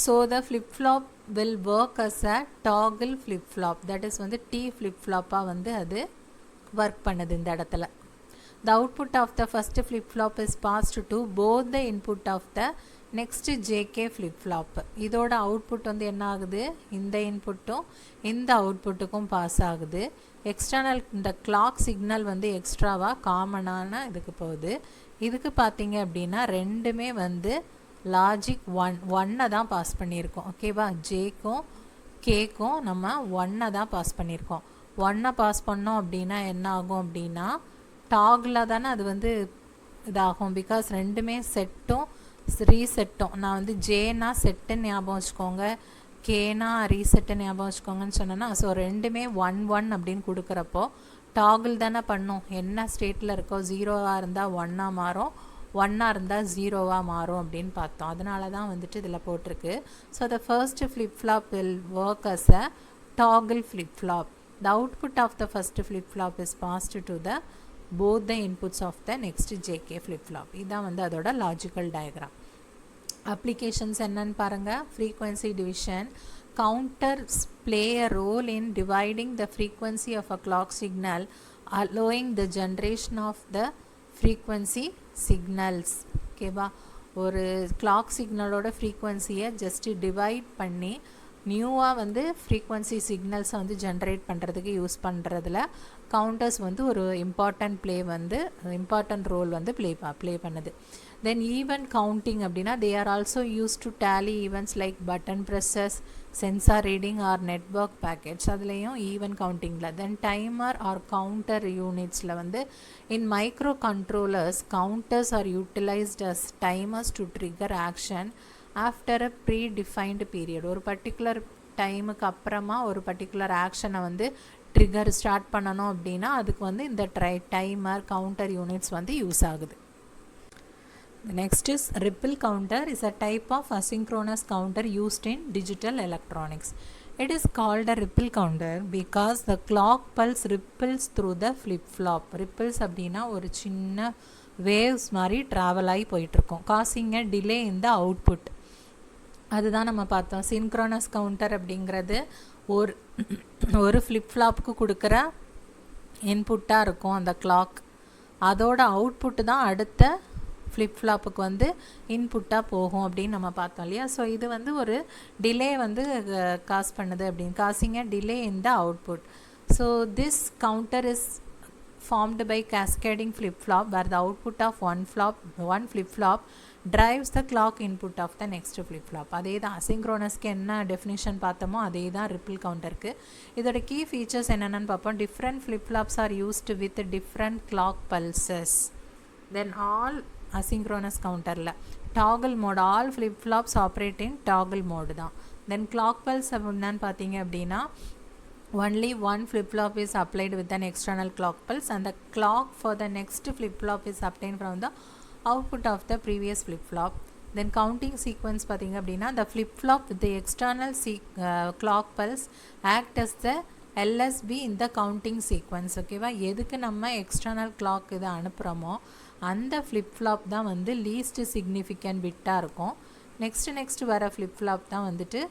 So the flip flop will work as a toggle flip flop, that is வந்து T flip flop வந்து அது ஒர்க் பண்ணுது இந்த இடத்துல. The output of the first flip flop is passed to both the input of the next JK flip flop. இதோட output வந்து என்ன ஆகுது, இந்த இன்புட்டும் இந்த அவுட்புட்டுக்கும் பாஸ் ஆகுது. எக்ஸ்டர்னல் இந்த கிளாக் சிக்னல் வந்து எக்ஸ்ட்ராவாக காமனான இதுக்கு போகுது. இதுக்கு பார்த்தீங்க அப்படின்னா ரெண்டுமே வந்து லாஜிக் 1 தான் பாஸ் பண்ணியிருக்கோம். ஓகேவா, ஜேக்கும் கேக்கும் நம்ம 1 தான் பாஸ் பண்ணியிருக்கோம். 1 பாஸ் பண்ணோம் அப்படின்னா என்ன ஆகும் அப்படின்னா டாகில் தானே அது வந்து இதாகும், பிகாஸ் ரெண்டுமே செட்டும் ரீசெட்டும். நான் வந்து ஜேனா செட்டுன்னு ஞாபகம் வச்சுக்கோங்க, கேனா ரீசெட்டு ஞாபகம் வச்சுக்கோங்கன்னு சொன்னேன்னா, ஸோ ரெண்டுமே 1 அப்படின்னு கொடுக்குறப்போ டாகிள் தானே பண்ணும். என்ன ஸ்டேட்டில் இருக்கோ, 0வாக இருந்தால் 1ஆக மாறும், 1ஆக இருந்தால் 0வாக மாறும் அப்படின்னு பார்த்தோம். அதனால தான் வந்துட்டு இதில் போட்டிருக்கு. So the first flip flop will work as a toggle flip flop. The output of the first flip flop is passed to the both the inputs of the next JK flip flop. இதான் வந்து அதோட logical diagram. Applications என்னன்னு பாருங்கள். Frequency division. Counters play a role in dividing the frequency of a clock signal, allowing the generation of the frequency signals. ஓகேவா, ஒரு clock சிக்னலோட ஃப்ரீக்வன்சியை just divide பண்ணி நியூவாக வந்து ஃப்ரீக்வன்சி சிக்னல்ஸை வந்து ஜென்ரேட் பண்ணுறதுக்கு யூஸ் பண்ணுறதுல கவுண்டர்ஸ் வந்து ஒரு இம்பார்ட்டன்ட் ரோல் வந்து ப்ளே பண்ணுது. தென் ஈவென்ட் கவுண்டிங் அப்படின்னா they are also use to tally events like button presses, sensor reading or network packets, அதுலேயும் ஈவென்ட் கவுண்டிங்கில். தென் டைமர் ஆர் கவுண்டர் யூனிட்ஸில் வந்து in microcontrollers counters are utilized as timers to trigger action after a predefined period. ஒரு particular டைமுக்கு அப்புறமா ஒரு particular ஆக்ஷனை வந்து trigger start பண்ணணும் அப்படின்னா அதுக்கு வந்து இந்த டைமர் கவுண்டர் யூனிட்ஸ் வந்து யூஸ் ஆகுது. The next is ripple counter is a type of asynchronous counter used in digital electronics. It is called a ripple counter because the clock pulse ripples through the flip flop. Ripples அப்படின்னா ஒரு சின்ன waves மாதிரி travel ஆகி போயிட்டுருக்கோம், causing a delay in the output. அதுதான் நம்ம பார்த்தோம். Synchronous counter அப்படிங்கிறது ஒரு ஃப்ளிப் ஃப்ளாப்புக்கு கொடுக்குற இன்புட்டாக இருக்கும் அந்த கிளாக், அதோட அவுட்புட்டு தான் அடுத்த ஃப்ளிப் ஃப்ளாப்புக்கு வந்து இன்புட்டாக போகும் அப்படின்னு நம்ம பார்த்தோம் இல்லையா. ஸோ இது வந்து ஒரு டிலே வந்து காஸ் பண்ணுது அப்படின்னு, causing a delay in the output. So this counter is formed by cascading flip-flop where the output of one flip-flop drives the clock input of the next flip-flop. அதே தான் அசிங்க்ரோனஸ்க்கு என்ன definition பார்த்தோமோ அதே தான் ripple கவுண்டருக்கு. இதோட key features என்னென்னு பார்ப்போம். Different flip-flops are used with different clock pulses. Then all asynchronous counterல toggle mode, all flip-flops operate in toggle mode தான். Then clock pulse என்னன்னு பார்த்தீங்க அப்படின்னா only one flip-flop is applied with an external clock pulse and the clock for the next flip-flop is obtained from the output of the previous flip-flop. Then counting sequence பார்த்தீங்க அப்படின்னா the flip-flop with the external clock pulse act as the LSB in the counting sequence. ஓகேவா, எதுக்கு நம்ம external clock இதை அனுப்புகிறோமோ அந்த flip-flop தான் வந்து least significant பிட்டாக இருக்கும். நெக்ஸ்ட் வர flip-flop தான் வந்துட்டு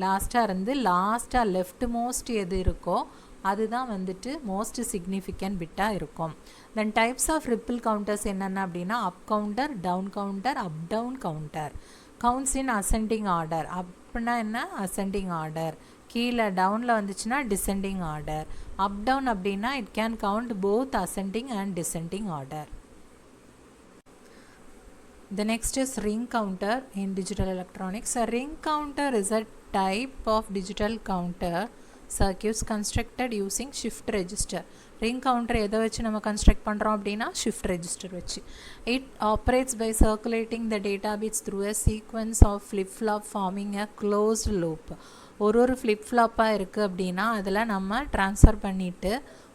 லாஸ்ட்டாக லெஃப்ட் மோஸ்ட் எது இருக்கோ அதுதான் வந்துட்டு மோஸ்ட் சிக்னிஃபிகண்ட் பிட்டாக இருக்கும். Then types of ripple counters என்னென்ன அப்படின்னா up counter, down counter, up down counter. Counts in ascending order. அப்படின்னா என்ன, அசெண்டிங் ஆர்டர். கீழே டவுனில் வந்துச்சுன்னா டிசெண்டிங் ஆர்டர். அப் டவுன் அப்படின்னா it can count both ascending and descending order. The next is ring counter in digital electronics. A ring counter is a type of digital counter circuits constructed using shift register. Ring counter எதை வச்சு நம்ம construct பண்ணுறோம் அப்படின்னா shift register வச்சு. It operates by circulating the data bits through a sequence of flip-flop forming a closed loop. ஒரு flip-flop-ஆக இருக்குது அப்படின்னா அதில் நம்ம transfer பண்ணிவிட்டு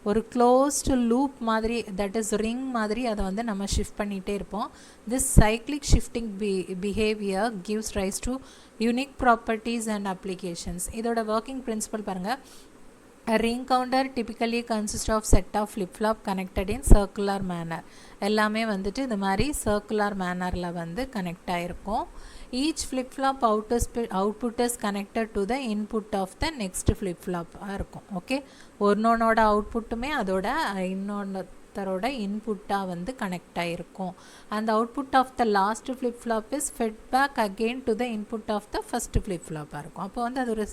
ஒரு closed loop மாதிரி, that is ring மாதிரி அதை வந்து நம்ம shift பண்ணிகிட்டே இருப்போம். This cyclic shifting behavior gives rise to unique properties and applications. இதோட working principle பாருங்கள். A ring counter typically consists of set of flip-flop connected in circular manner. எல்லாமே வந்துட்டு இது மாதிரி circular mannerல வந்து connect ஆகிருக்கும். Each flip-flop output is connected to the input of the next flip-flop இருக்கும். Okay, ஒன்னோட அவுட்புட்டுமே அதோட இன்னொருத்தரோட இன்புட்டாக வந்து கனெக்ட் ஆகிருக்கும். அந்த output of the last flip flop is fed back again to the input of the first ஃப்ளிப்-ஃப்ளாப்பாக இருக்கும். அப்போ வந்து அது ஒரு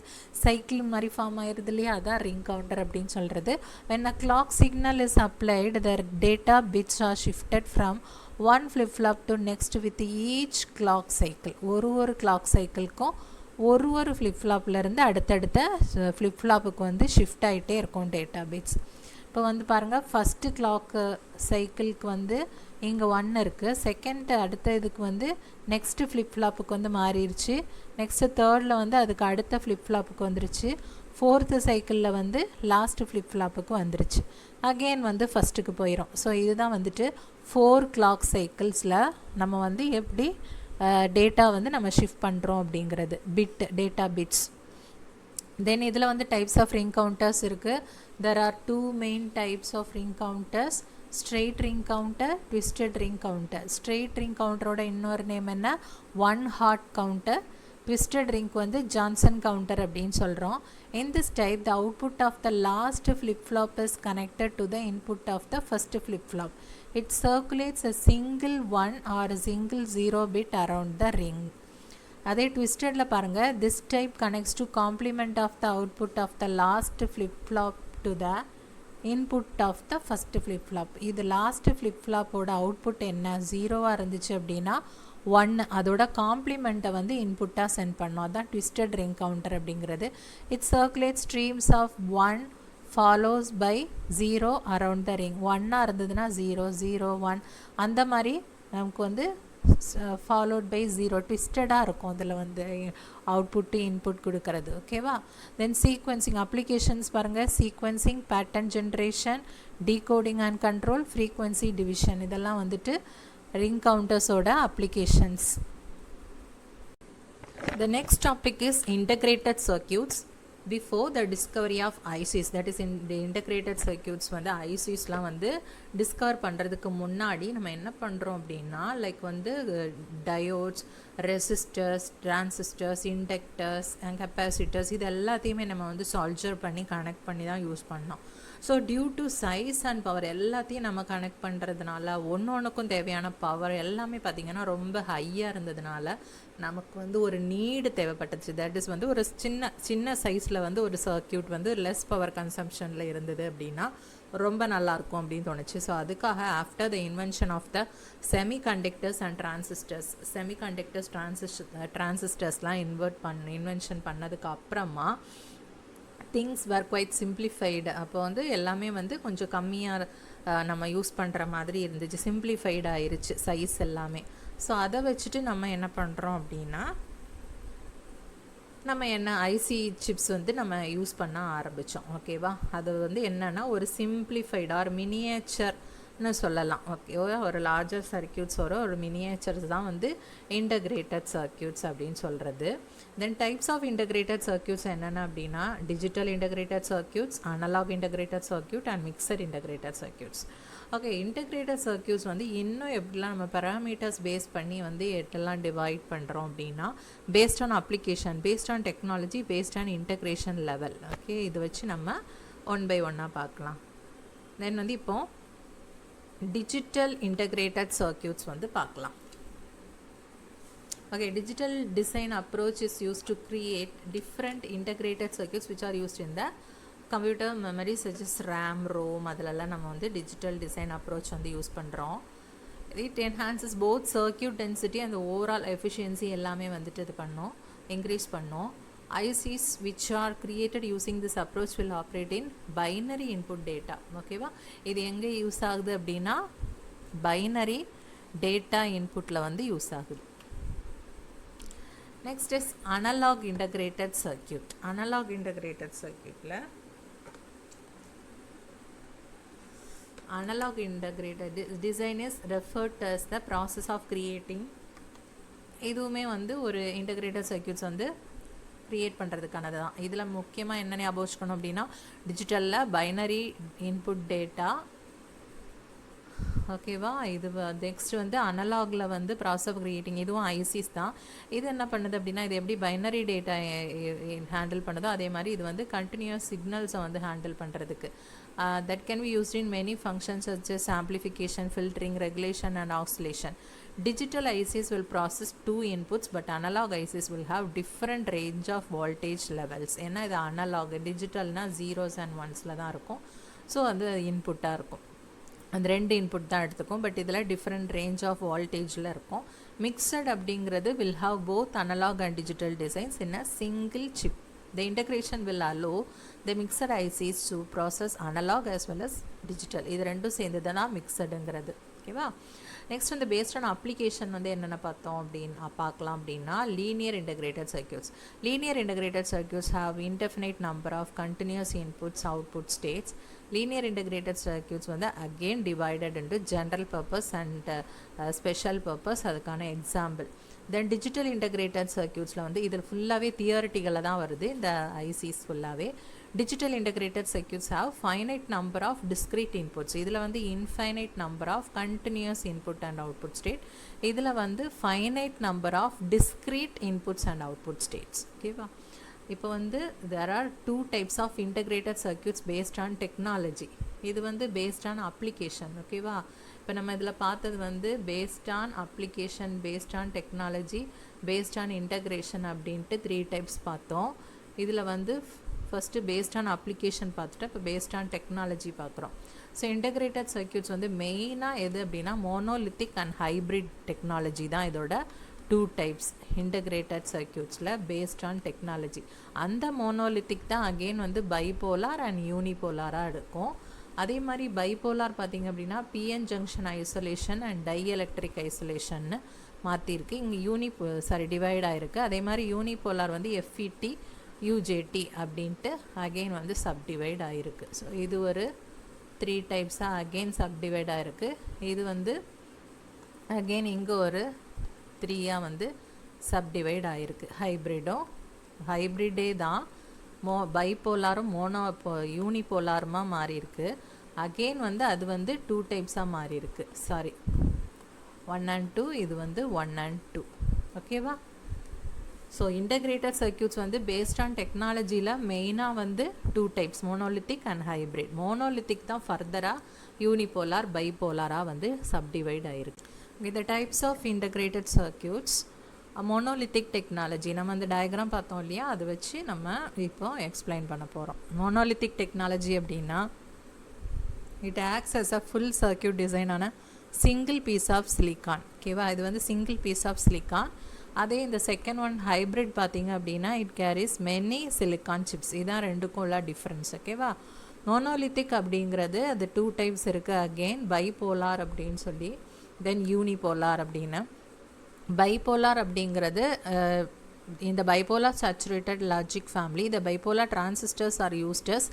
சைக்கிள் மாதிரி ஃபார்ம் ஆகிருது இல்லையா, அதான் ரிங் கவுண்டர் அப்படின்னு சொல்கிறது. when a clock signal is applied, the data bits are shifted from one flip-flop to next with each clock cycle. ஒரு clock cycleக்கும் ஒரு flip-flopலேருந்து அடுத்தடுத்த flip-flopக்கு வந்து ஷிஃப்ட் ஆகிட்டே இருக்கும் டேட்டா பிட்ஸ். இப்போ வந்து பாருங்கள், ஃபஸ்ட்டு கிளாக்கு சைக்கிளுக்கு வந்து இங்கே 1 இருக்குது, செகண்ட் அடுத்த இதுக்கு வந்து நெக்ஸ்ட்டு ஃப்ளிப்-ஃப்ளாப்புக்கு வந்து மாறிடுச்சு, நெக்ஸ்ட்டு தேர்டில் வந்து அதுக்கு அடுத்த ஃப்ளிப்-ஃப்ளாப்புக்கு வந்துருச்சு, ஃபோர்த்து சைக்கிளில் வந்து லாஸ்ட்டு ஃப்ளிப்-ஃப்ளாப்புக்கு வந்துருச்சு, அகெயின் வந்து ஃபஸ்ட்டுக்கு போயிடும். ஸோ இதுதான் வந்துட்டு 4 கிளாக் சைக்கிள்ஸில் நம்ம வந்து எப்படி டேட்டா வந்து நம்ம ஷிஃப்ட் பண்ணுறோம் அப்படிங்கிறது, டேட்டா பிட்ஸ். தென் இதில் வந்து டைப்ஸ் ஆஃப் ரிங் கவுண்டர்ஸ் இருக்குது. there are 2 main types of ring counters, straight ring counter, twisted ring counter. straight ring counter-ஓட இன்னொரு நேம் என்ன, one hot counter. twisted ring வந்து Johnson counter அப்படின்னு சொல்கிறோம். in this type the output of the last flip-flop is connected to the input of the first flip-flop. it circulates a single 1 or a single 0 bit around the ring. அதே ட்விஸ்டடில் பாருங்கள், this type connects to complement of the output of the last flip-flop to the input of the first flip-flop. இது last flip-flopோட output என்ன, 0வாக இருந்துச்சு அப்படின்னா 1 அதோட காம்ப்ளிமெண்ட்டை வந்து இன்புட்டாக send பண்ணோம். அதான் ட்விஸ்டட் ரிங் கவுண்டர் அப்படிங்கிறது. It circulate streams of 1 follows by 0 around the ring. 1ஆக இருந்ததுன்னா 0 0 1 அந்த மாதிரி நமக்கு வந்து followed by 0 ட்விஸ்டடாக இருக்கும் அதில் வந்து அவுட்புட்டு இன்புட் கொடுக்கறது. ஓகேவா? தென் சீக்வன்சிங் அப்ளிகேஷன்ஸ் பாருங்கள். Sequencing, pattern generation, decoding and control, frequency division, இதெல்லாம் வந்துட்டு ரிங் கவுண்டர்ஸோட applications. The next topic is integrated circuits. Before the discovery of ICs, that is in the integrated circuits வந்து ICஸ்லாம் வந்து discover பண்ணுறதுக்கு முன்னாடி நம்ம என்ன பண்ணுறோம் அப்படின்னா, லைக் வந்து diodes, resistors, transistors, inductors and capacitors இது எல்லாத்தையுமே நம்ம வந்து சால்ஜர் பண்ணி கனெக்ட் பண்ணி தான் யூஸ் பண்ணோம். So due to size and power எல்லாத்தையும் நம்ம கனெக்ட் பண்ணுறதுனால ஒன்றுக்கும் தேவையான பவர் எல்லாமே பார்த்திங்கன்னா ரொம்ப ஹையாக இருந்ததுனால நமக்கு வந்து ஒரு நீடு தேவைப்பட்டுச்சு. தட் இஸ் வந்து ஒரு சின்ன சைஸில் வந்து ஒரு சர்க்கியூட் வந்து லெஸ் பவர் கன்சம்ஷனில் இருந்தது அப்படின்னா ரொம்ப நல்லாயிருக்கும் அப்படின்னு தோணுச்சு. ஸோ அதுக்காக after the invention of the semiconductors and டிரான்சிஸ்டர்ஸ்லாம் இன்வென்ஷன் பண்ணதுக்கு அப்புறமா திங்ஸ் வேர் குவைட் சிம்பிளிஃபைடு. அப்போ வந்து எல்லாமே வந்து கொஞ்சம் கம்மியாக நம்ம யூஸ் பண்ணுற மாதிரி இருந்துச்சு, சிம்பிளிஃபைடு ஆயிருச்சு சைஸ் எல்லாமே. ஸோ அதை வச்சுட்டு நம்ம என்ன பண்ணுறோம் அப்படின்னா, நம்ம என்ன ஐசி சிப்ஸ் வந்து நம்ம யூஸ் பண்ண ஆரம்பித்தோம். ஓகேவா? அது வந்து என்னென்னா ஒரு சிம்பிளிஃபைடு ஆர் மினியேச்சர்னு சொல்லலாம். ஓகே, ஒரு லார்ஜர் சர்க்கியூட்ஸோட ஒரு மினியேச்சர்ஸ் தான் வந்து இன்டகிரேட்டட் சர்க்கியூட்ஸ் அப்படின்னு சொல்கிறது. Then types of integrated circuits என்னென்ன அப்படின்னா, digital integrated circuits, analog integrated circuit and mixer integrated circuits. Okay, integrated circuits வந்து இன்னும் எப்படிலாம் நம்ம பேராமீட்டர்ஸ் பேஸ் பண்ணி வந்து எட்டெல்லாம் டிவைட் பண்ணுறோம் அப்படின்னா, based on application, paste on technology, based on integration level. Okay, இது வச்சு நம்ம 1 by 1 பார்க்கலாம். தென் வந்து இப்போது டிஜிட்டல் இன்டகிரேட்டட் சர்க்கியூட்ஸ் வந்து பார்க்கலாம். Okay, digital design approach is used to create different integrated circuits which are used in the computer memory such as RAM, ROM. அதிலெல்லாம் நம்ம வந்து digital design approach வந்து யூஸ் பண்ணுறோம். it enhances both circuit density and the overall efficiency எல்லாமே வந்துட்டு இது பண்ணோம் increase பண்ணோம். ICs which are created using this approach will operate in binary input data. ஓகேவா, இது எங்கே யூஸ் ஆகுது அப்படின்னா பைனரி டேட்டா இன்புட்டில் வந்து யூஸ் ஆகுது. Next is analog integrated circuit. Analog integrated சர்க்கியூட்டில் analog integrated design is referred to as the process of creating. இதுவுமே வந்து ஒரு integrated circuits வந்து create பண்ணுறதுக்கானது தான். இதில் முக்கியமாக என்ன ஞாபகம் வச்சுக்கணும் அப்படின்னா டிஜிட்டலில் பைனரி இன்புட் டேட்டா, ஓகேவா. இது நெக்ஸ்ட் வந்து அனலாகில் வந்து ப்ராசஸ் ஆஃப் கிரியேட்டிங், இதுவும் ஐசிஸ் தான். இது என்ன பண்ணுது அப்படின்னா இது எப்படி பைனரி டேட்டா ஹேண்டில் பண்ணுதோ அதே மாதிரி இது வந்து கண்டினியூஸ் சிக்னல்ஸை வந்து ஹேண்டில் பண்ணுறதுக்கு. That can be used in many functions such as amplification, filtering, regulation and oscillation. Digital ICs will process two inputs but analog ICs will have different range of voltage levels. ஏன்னா இது analogue, டிஜிட்டல்னா zeros and ஒன்ஸில் தான் இருக்கும். So அது இன்புட்டாக இருக்கும், அந்த ரெண்டு input தான் எடுத்துக்கும். பட் இதில் டிஃப்ரெண்ட் ரேஞ்ச் ஆஃப் வால்டேஜில் இருக்கும். மிக்சட் அப்படிங்கிறது will have both analog and digital designs in a single chip. The integration will allow the mixed ICs to process analog as well as digital. இது ரெண்டும் சேர்ந்தது தான் மிக்சடுங்கிறது. ஓகேவா. நெக்ஸ்ட் வந்து based on application வந்து என்னென்ன பார்த்தோம் அப்படின்னு பார்க்கலாம் அப்படின்னா linear integrated circuits. Linear integrated circuits have indefinite number of continuous inputs output states. Linear integrated circuits வந்து again divided into general purpose and special purpose. அதுக்கான எக்ஸாம்பிள். தென் டிஜிட்டல் இன்டகிரேட்டட் சர்க்கியூட்ஸில் வந்து இதில் ஃபுல்லாகவே தியரிட்டிக்கலாக தான் வருது இந்த ஐசிஸ் ஃபுல்லாகவே. Digital integrated circuits have finite number of discrete inputs. இதில் வந்து infinite number of continuous input and output state. இதில் வந்து finite number of discrete inputs and output states. ஓகேவா. இப்போ வந்து there are two types of integrated circuits based on technology. இது வந்து based on application. ஓகேவா. இப்போ நம்ம இதில் பார்த்தது வந்து based on application, based on technology, based on integration அப்படின்ட்டு 3 types பார்த்தோம். இதில் வந்து ஃபஸ்ட்டு based on application பார்த்துட்டு இப்போ based on technology பார்க்குறோம். ஸோ integrated circuits வந்து மெயினாக எது அப்படின்னா மோனோலித்திக் அண்ட் ஹைப்ரிட் டெக்னாலஜி தான் இதோட டூ டைப்ஸ் இன்டகிரேட்டட் சர்க்கியூட்ஸில் பேஸ்ட் ஆன் டெக்னாலஜி. அந்த மோனோலித்திக் தான் அகெயின் வந்து பைபோலார் அண்ட் யூனிபோலாராக இருக்கும். அதே மாதிரி பைபோலார் பார்த்திங்க அப்படின்னா PN junction isolation and dielectric ஐசோலேஷன்னு மாற்றிருக்கு. இங்கே டிவைட் ஆகிருக்கு. அதே மாதிரி யூனிபோலார் வந்து எஃப்இடி யூஜேடி அப்படின்ட்டு அகெயின் வந்து சப்டிவைட் ஆகிருக்கு. ஸோ இது ஒரு 3 டைப்ஸாக அகெயின் சப்டிவைட் ஆகிருக்கு. இது வந்து அகெயின் இங்கே ஒரு 3 வந்து சப்டிவைட் ஆகிருக்கு. ஹைப்ரிடே தான் பைபோலாரும் யூனிபோலாருமாக மாறியிருக்கு. அகெயின் வந்து அது வந்து 2 டைப்ஸாக மாறியிருக்கு. 1 and 2, இது வந்து 1 and 2. ஓகேவா. ஸோ இன்டகிரேட்டட் சர்க்கியூட்ஸ் வந்து பேஸ்ட் ஆன் டெக்னாலஜியில் மெயினாக வந்து 2 types monolithic and hybrid. Monolithic தான் ஃபர்தராக யூனிபோலார் பைபோலாராக வந்து சப்டிவைட் ஆகிருக்கு. With the types of integrated circuits, monolithic technology நம்ம அந்த டயக்ராம் பார்த்தோம் இல்லையா, அதை வச்சு நம்ம இப்போ எக்ஸ்பிளைன் பண்ண போகிறோம். monolithic technology அப்படின்னா it acts as a full circuit design on a single piece of silicon. ஓகேவா. இது வந்து single piece of silicon. அதே இந்த செகண்ட் ஒன் ஹைப்ரிட் பார்த்தீங்க அப்படின்னா it carries many silicon chips. இதான் ரெண்டுக்கும் உள்ள டிஃப்ரென்ஸ். ஓகேவா. மோனோலித்திக் அப்படிங்கிறது அது 2 டைப்ஸ் இருக்குது. அகெயின் பைபோலார் அப்படின்னு சொல்லி, தென் யூனிபோலார் அப்படின்னு. பைபோலார் அப்படிங்கிறது இந்த பைபோலார் சேச்சுரேட்டட் லாஜிக் ஃபேமிலி. இந்த bipolar transistors are used as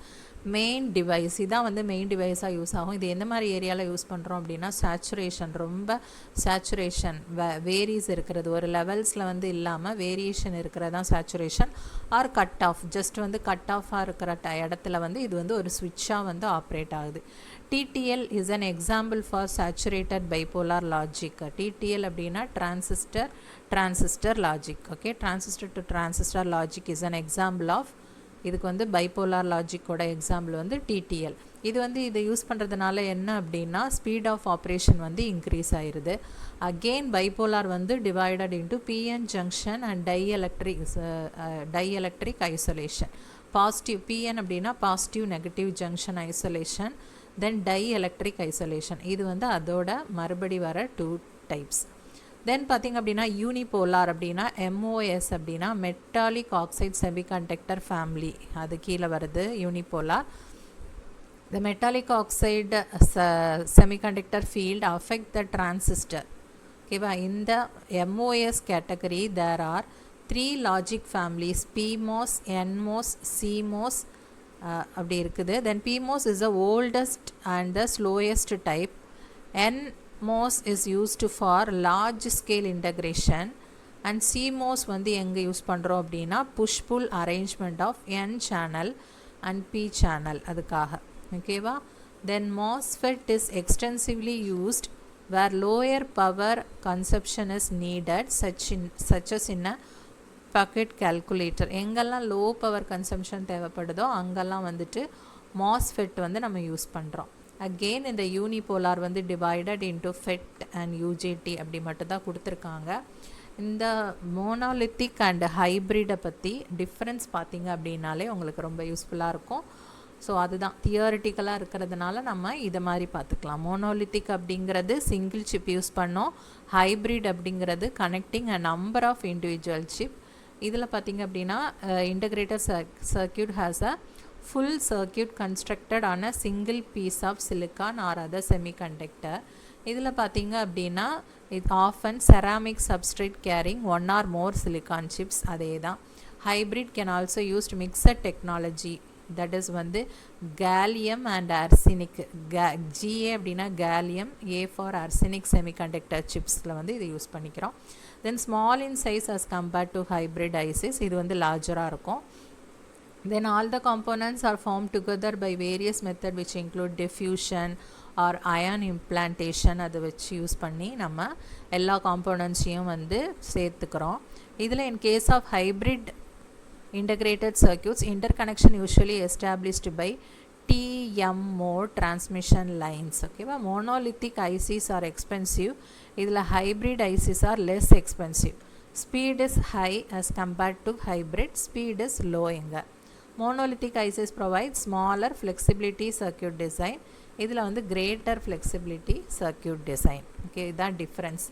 main device. இதான் வந்து மெயின் டிவைஸாக யூஸ் ஆகும். இது எந்த மாதிரி ஏரியாவில் யூஸ் பண்ணுறோம் அப்படின்னா சேச்சுரேஷன், ரொம்ப சேச்சுரேஷன் வேரிஸ் இருக்கிறது, ஒரு லெவல்ஸில் வந்து இல்லாமல் வேரியேஷன் இருக்கிறது தான் saturation. Or cut off, just வந்து கட் ஆஃபாக இருக்கிற இடத்துல வந்து இது வந்து ஒரு ஸ்விட்சாக வந்து ஆப்ரேட் ஆகுது. TTL is an example for saturated bipolar logic. TTL அப்படின்னா transistor logic. Okay, transistor to transistor logic is an example of, இதுக்கு வந்து பைபோலார் லாஜிக்கோட எக்ஸாம்பிள் வந்து TTL. இது வந்து இதை யூஸ் பண்ணுறதுனால என்ன அப்படின்னா ஸ்பீட் ஆஃப் ஆப்ரேஷன் வந்து இன்க்ரீஸ் ஆயிடுது. அகெயின் பைபோலார் வந்து divided into PN junction and dielectric isolation. Positive PN அப்படின்னா positive negative junction isolation, then dielectric isolation. இது வந்து அதோட மறுபடி வர 2 types. Then பார்த்திங்க அப்படின்னா யூனிபோலார் அப்படின்னா MOS அப்படின்னா மெட்டாலிக் ஆக்சைடு செமிகண்டக்டர் ஃபேமிலி, அது கீழே வருது unipolar. The metallic oxide semiconductor field affect the transistor. Okay, in the MOS category there are 3 logic families: PMOS, NMOS, CMOS. அப்படி இருக்குது. Then PMOS is the oldest and the slowest type. NMOS is used for large scale integration and CMOS வந்து எங்கே use பண்ணுறோம் அப்படின்னா push pull arrangement of N channel and P channel அதுக்காக. ஓகேவா? Then MOSFET is extensively used where lower power consumption is needed, such as in a pocket calculator. எங்கெல்லாம் low power consumption தேவைப்படுதோ அங்கெல்லாம் வந்துட்டு MOSFET வந்து நம்ம யூஸ் பண்ணுறோம். Again இந்த யூனிபோலார் வந்து divided into FET and UJT அப்படி மட்டும் தான் கொடுத்துருக்காங்க. இந்த மோனோலித்திக் அண்ட் ஹைப்ரிடை பற்றி டிஃப்ரென்ஸ் பார்த்தீங்க அப்படின்னாலே உங்களுக்கு ரொம்ப யூஸ்ஃபுல்லாக இருக்கும். ஸோ அதுதான் தியரிட்டிக்கலாக இருக்கிறதுனால நம்ம இதை மாதிரி பார்த்துக்கலாம். மோனோலித்திக் அப்படிங்கிறது சிங்கிள் சிப் யூஸ் பண்ணோம், ஹைப்ரிட் அப்படிங்கிறது connecting a number of individual chip. இதில் பார்த்திங்க அப்படின்னா integrated circuit has a full circuit constructed on a single piece of silicon or other semiconductor. இதில் பார்த்திங்க அப்படின்னா it often ceramic substrate carrying one or more silicon chips. அதே தான். Hybrid can also use mixed technology, that is வந்து gallium and arsenic. GA அப்படின்னா gallium, A for arsenic semiconductor chipsல வந்து இதை use பண்ணிக்கிறோம். Then small in size as compared to hybrid ICs, இது வந்து larger-ஆக இருக்கும். Then all the components are formed together by various methods which include diffusion or ion implantation. அதை வச்சு use பண்ணி நம்ம எல்லா காம்போனன்ட்ஸையும் வந்து சேர்த்துக்கிறோம். இதில் in case of hybrid integrated circuits, interconnection usually established by TMO transmission lines. Okay, monolithic ICs are expensive. இதில் hybrid ICs are less expensive. Speed is high as compared to hybrid. Speed is low. இங்க monolithic ICs provide smaller flexibility circuit design. இதில் வந்து greater flexibility circuit design. Okay, that difference.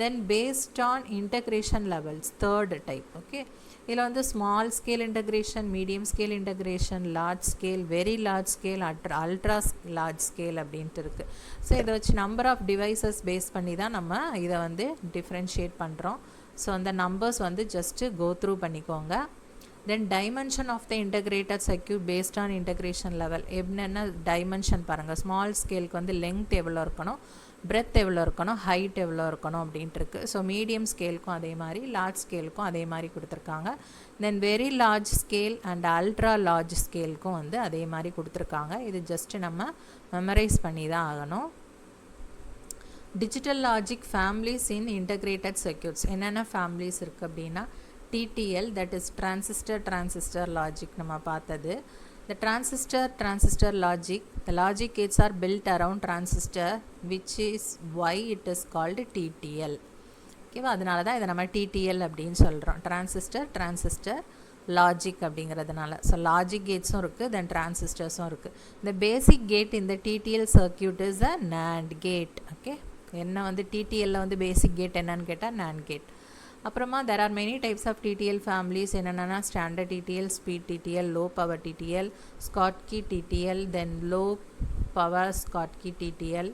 Then based on integration levels, third type. Okay, இதில் வந்து small scale integration, medium scale integration, large scale, very large scale, ultra large scale அப்படின்ட்டு இருக்குது. So இதை வச்சு number of devices base பண்ணி தான் நம்ம இதை வந்து differentiate பண்ணுறோம். ஸோ அந்த numbers வந்து just go through பண்ணிக்கோங்க. Then dimension of the integrated circuit based on integration level. என்னென்ன டைமென்ஷன் பாருங்கள். ஸ்மால் ஸ்கேலுக்கு வந்து லெங்த் எவ்வளோ இருக்கணும், பிரெத் எவ்வளோ இருக்கணும், ஹைட் எவ்வளோ இருக்கணும் அப்படின்ட்டு இருக்குது. ஸோ மீடியம் ஸ்கேலுக்கும் அதே மாதிரி, லார்ஜ் ஸ்கேலுக்கும் அதே மாதிரி கொடுத்துருக்காங்க. Then very large scale and ultra large ஸ்கேலுக்கும் வந்து அதே மாதிரி கொடுத்துருக்காங்க. இது ஜஸ்ட்டு நம்ம மெமரைஸ் பண்ணி தான் ஆகணும். டிஜிட்டல் லாஜிக் ஃபேமிலிஸ் இன் இன்டகிரேட்டட் சர்க்யூட்ஸ். என்னென்ன ஃபேமிலிஸ் இருக்குது அப்படின்னா TTL, that is transistor logic நம்ம பார்த்தது. The transistor logic, the logic gates are built around transistor, which is why it is called TTL. ஓகேவா? அதனால தான் இதை நம்ம TTL அப்படின்னு சொல்கிறோம். transistor logic அப்படிங்கிறதுனால. ஸோ லாஜிக் கேட்ஸும் இருக்குது, தென் டிரான்சிஸ்டர்ஸும் இருக்குது. இந்த பேசிக் கேட் இந்த TTL circuit is a NAND gate. ஓகே, என்ன வந்து TTL வந்து பேசிக் கேட் என்னன்னு கேட்டால் NAND கேட். அப்புறமா there are many types of TTL families. என்னென்னா standard TTL, speed TTL, low power TTL, Schottky TTL, then low power Schottky TTL,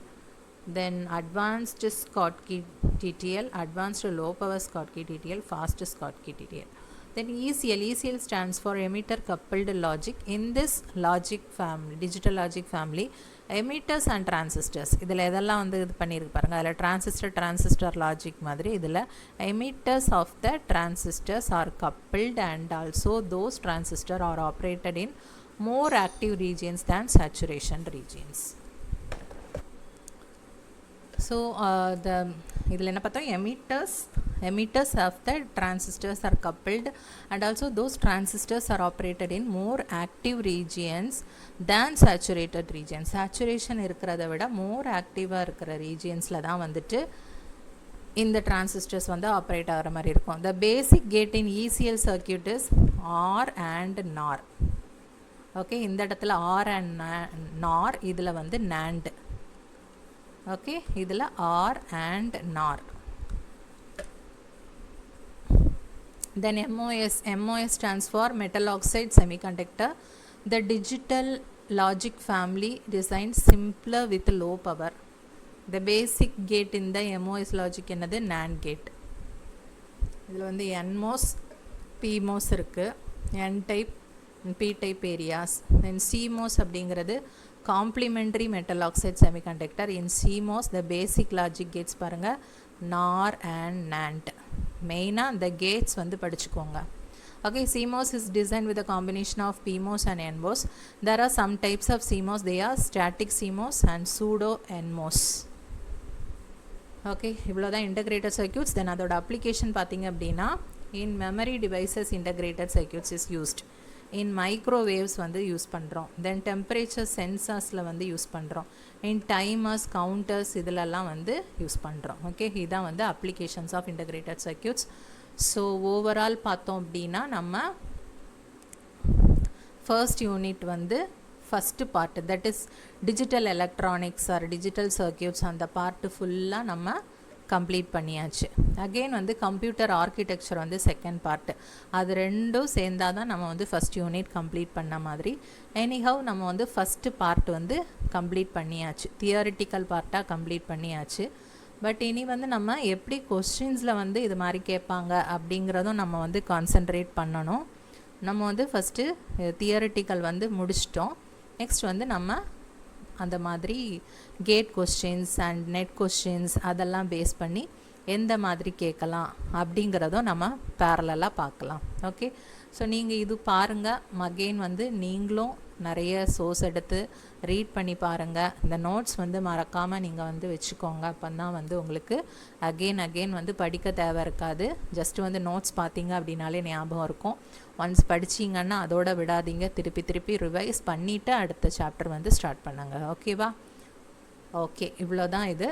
then advanced Schottky TTL, advanced low power Schottky TTL, fast Schottky TTL. Then ECL stands for emitter coupled logic. In this logic family, digital logic family, emitters and transistors, இதில் எதெல்லாம் வந்து இது பண்ணியிருக்கு பாருங்கள். அதில் transistor logic மாதிரி இதில் emitters of the transistors are coupled and also those transistors are operated in more active regions than saturation regions. So இதில் என்ன பார்த்தோம், emitters of the transistors are coupled and also those transistors are operated in more active regions than saturated regions. Saturation இருக்கிறத விட more active-ஆக இருக்கிற regionsல தான் வந்துட்டு இந்த transistors வந்து ஆப்ரேட் ஆகிற மாதிரி இருக்கும். The basic gate in ECL circuit is OR and NOR. Okay, இந்த இடத்துல ஆர் அண்ட் நார், இதில் வந்து நாண்ட். ஓகே, இதில் ஆர் அண்ட் நார். Then MOS stands for metal oxide semiconductor. The digital logic family designed simpler with low power. The basic gate in the MOS logic என்னது NAND gate. இதில் வந்து NMOS PMOS இருக்கு, N type P type areas. Then CMOS அப்படிங்கிறது complementary metal oxide semiconductor. In CMOS the basic logic gates பாருங்க NOR and NAND. மெயினாக இந்த Gates வந்து படிச்சுக்கோங்க. Okay, CMOS is designed with a combination of PMOS and NMOS. There are some types of CMOS. They are static CMOS and pseudo NMOS. Okay, இவ்வளோதான் integrated circuits. Then அதோட application பார்த்தீங்க அப்படின்னா in memory devices integrated circuits is used. In microwaves வந்து use பண்ணுறோம். Then temperature sensorsல வந்து use பண்ணுறோம். In timers, counters இதிலெல்லாம் வந்து யூஸ் பண்ணுறோம். ஓகே, இதான் வந்து applications of integrated circuits. So overall பார்த்தோம் அப்படின்னா நம்ம ஃபர்ஸ்ட் யூனிட் வந்து first part, that is digital electronics or digital circuits, அந்த பார்ட்டு ஃபுல்லாக நம்ம கம்ப்ளீட் பண்ணியாச்சு. அகெயின் வந்து கம்ப்யூட்டர் ஆர்கிடெக்சர் வந்து செகண்ட் பார்ட்டு. அது ரெண்டும் சேர்ந்தால் தான் நம்ம வந்து ஃபஸ்ட் யூனிட் கம்ப்ளீட் பண்ண மாதிரி. எனிஹவ் நம்ம வந்து ஃபஸ்ட்டு பார்ட் வந்து கம்ப்ளீட் பண்ணியாச்சு, தியரிட்டிக்கல் பார்ட்டாக கம்ப்ளீட் பண்ணியாச்சு. பட் இனி வந்து நம்ம எப்படி கொஸ்டின்ஸில் வந்து இது மாதிரி கேட்பாங்க அப்படிங்கிறதும் நம்ம வந்து கான்சென்ட்ரேட் பண்ணணும். நம்ம வந்து ஃபஸ்ட்டு தியரிட்டிக்கல் வந்து முடிச்சிட்டோம். நெக்ஸ்ட் வந்து நம்ம அந்த மாதிரி GATE questions and NET questions அதெல்லாம் பேஸ் பண்ணி எந்த மாதிரி கேட்கலாம் அப்படிங்கிறதும் நம்ம பேரலாக பார்க்கலாம். ஓகே, ஸோ நீங்கள் இது பாருங்கள். அகெயின் வந்து நீங்களும் நிறைய சோர்ஸ் எடுத்து ரீட் பண்ணி பாருங்கள். இந்த நோட்ஸ் வந்து மறக்காமல் நீங்கள் வந்து வச்சுக்கோங்க. அப்போ தான் வந்து உங்களுக்கு அகெயின் வந்து படிக்க தேவை இருக்காது. ஜஸ்ட்டு வந்து நோட்ஸ் பார்த்தீங்க அப்படின்னாலே ஞாபகம் இருக்கும். ஒன்ஸ் படிச்சிங்கன்னா அதோட விடாதீங்க, திருப்பி ரிவைஸ் பண்ணிவிட்டு அடுத்த சாப்டர் வந்து ஸ்டார்ட் பண்ணுங்க. ஓகேவா? ஓகே, இவ்வளோதான் இது.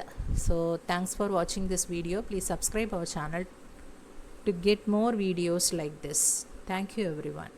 ஸோ தேங்க்ஸ் ஃபார் வாட்சிங் this video. Please subscribe our channel to get more videos like this. Thank you everyone.